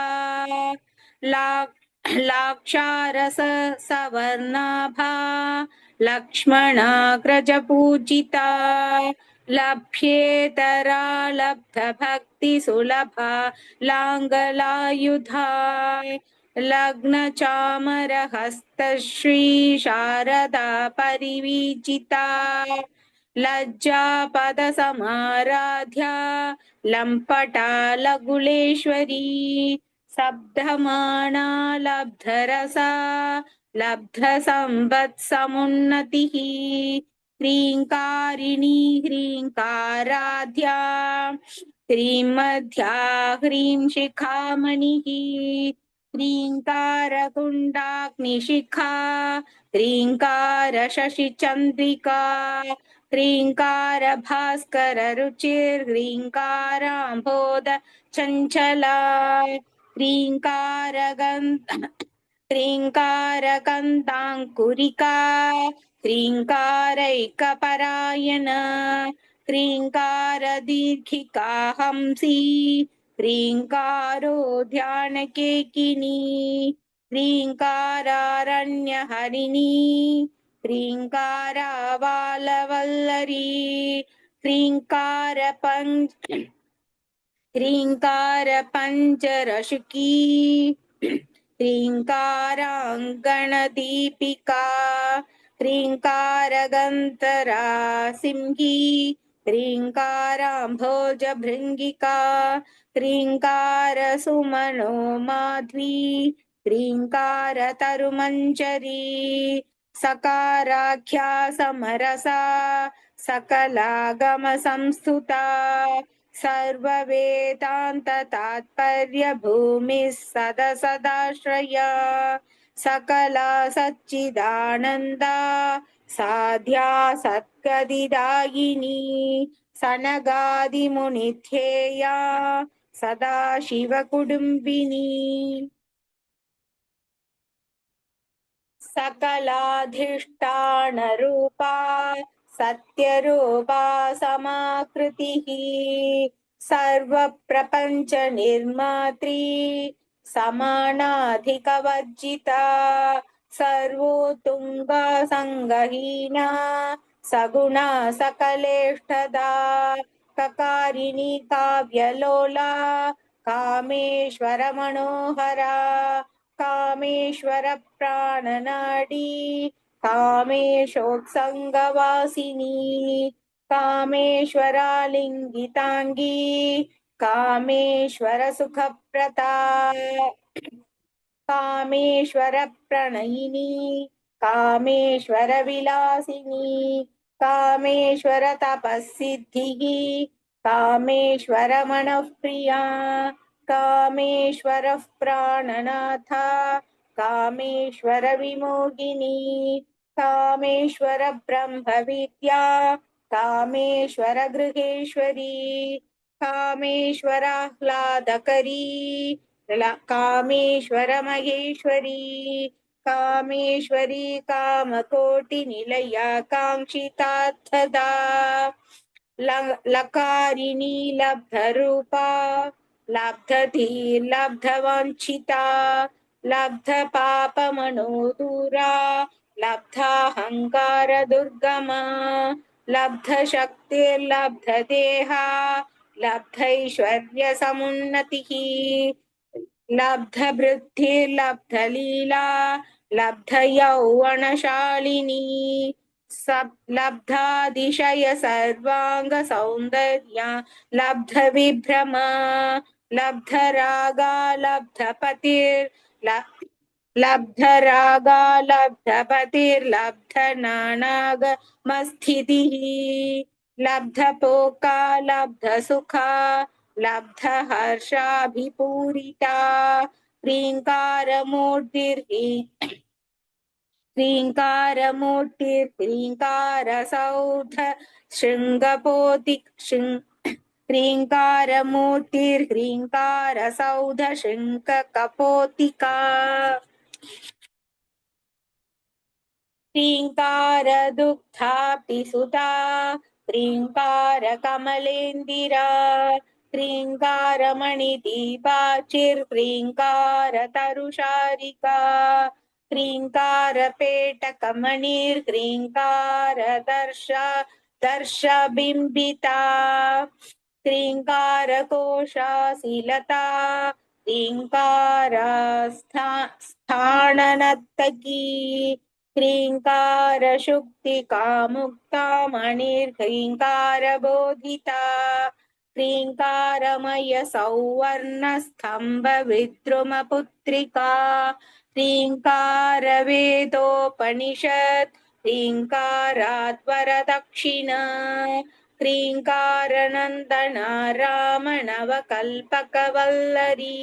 Speaker 2: लाक्षारस सवर्णाभा लक्ष्मणाग्रजपूजिता लभ्येतरा लब्धभक्तिसुलभा लाङ्गलायुधा लग्नचामरहस्तश्री शारदा परिवीजिता लज्जापदसमाराध्या लम्पटा लघुलेश्वरी शब्दमाना लब्धरसा लब्धसम्पत्समुन्नतिः ह्रीङ्कारिणी ह्रीङ्काराध्या ह्रीमध्या ह्रीं शिखामणिः ह्रीङ्कारकुण्डाग्निशिखा ह्रीङ्कारशशिचन्द्रिका ह्रीङ्कार भास्कर रुचिर्ह्रीङ्काराम्भोद चञ्चला ह्रीङ्कारकन्ताङ्कुरिका ह्रीङ्कारैकपरायण ह्रीङ्कारदीर्घिका हंसी ह्रीङ्कारो ध्यानकेकिनी ह्रीङ्कारारण्यहरिणी ह्रीङ्कारावालवल्लरी ह्रीङ्कारपञ्जरशुकी ह्रीङ्काराङ्गणदीपिका ह्रीङ्कारगन्तरा सिंही ह्रीङ्काराम्भोजभृङ्गिका ह्रीङ्कारसुमनो माध्वी ह्रीङ्कारतरुमञ्जरी सकाराख्या समरसा सकलागमसंस्तुता सर्ववेदान्ततात्पर्यभूमिः सदसदाश्रया सकला सच्चिदानन्दा साध्या सद्गतिदायिनी सनगादिमुनिध्येया सदाशिवकुटुम्बिनी सकलाधिष्ठानरूपा सत्यरूपा समाकृतिः सर्वप्रपञ्चनिर्मात्री समानाधिकवर्जिता सर्वोत्तुङ्गा सङ्गहीना सगुणा सकलेष्टदा ककारिणी काव्यलोला कामेश्वरमनोहरा कामेश्वर प्राणनाडी कामेशोत्सङ्गवासिनी कामेश्वरालिङ्गिताङ्गी कामेश्वर सुखप्रदा कामेश्वर प्रणयिनी कामेश्वर विलासिनी कामेश्वर तपःसिद्धिः कामेश्वर मनःप्रिया कामेश्वर प्राणनाथ कामेश्वर विमोहिनी कामेश्वर ब्रह्मविद्या कामेश्वर गृहेश्वरी कामेश्वराह्लादकरी कामेश्वर महेश्वरी कामेश्वरी कामकोटिनिलया काङ्क्षितार्थदा लकारिणी लब्धरूपा लब्धधीर्लब्धवाञ्छिता लब्धपापमनोदूरा लब्धाहङ्कारदुर्गमा लब्धशक्तिर्लब्धदेहा लब्धैश्वर्यसमुन्नतिः लब्धवृद्धिर्लब्धलीला लब्धयौवनशालिनी लब्धातिशय सर्वांग सौंदर्या लब्धविभ्रमा लब्धरागा लब्धपतिर् लब्धरागा लब्धपतिर्लब्धनानागमस्थितिः लब्धपोका लब्धसुखा लब्धहर्षाभिपूरिता ह्रीङ्कारसौध शृङ्गपोति ह्रीङ्कारमूर्तिर्ह्रीङ्कारसौध शृङ्गकपोतिका ह्रीङ्कारदुग्धाप्तिसुता ह्रीङ्कारकमलेन्दिरा ह्रीङ्कारमणिदीपाचिर्ह्रीङ्कारतरुशारिका ह्रीङ्कारपेटकमणिर्ह्रीङ्कारदर्शबिम्बिता ह्रीङ्कारकोशाशिलता ह्रीङ्कारस्थाणनर्तकी ह्रीङ्कारशुक्तिकामुक्ता मणिर्ह्रीङ्कारबोधिता ह्रीङ्कारमय सौवर्णस्तम्भविद्रुमपुत्रिका ह्रीङ्कारवेदोपनिषत् ह्रीङ्काराद्वरदक्षिणा ह्रीङ्कारनन्दना रामनवकल्पकवल्लरी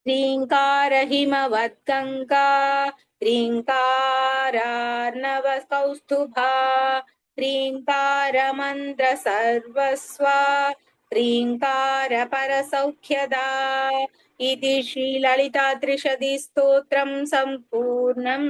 Speaker 2: ह्रीङ्कारहिमवद्गङ्गा ह्रीङ्कारार्णवकौस्तुभा कौस्तुभा ह्रीङ्कारमन्त्र सर्वस्वा ह्रीङ्कारपरसौख्यदा इति श्रीललितात्रिशती स्तोत्रं सम्पूर्णम्।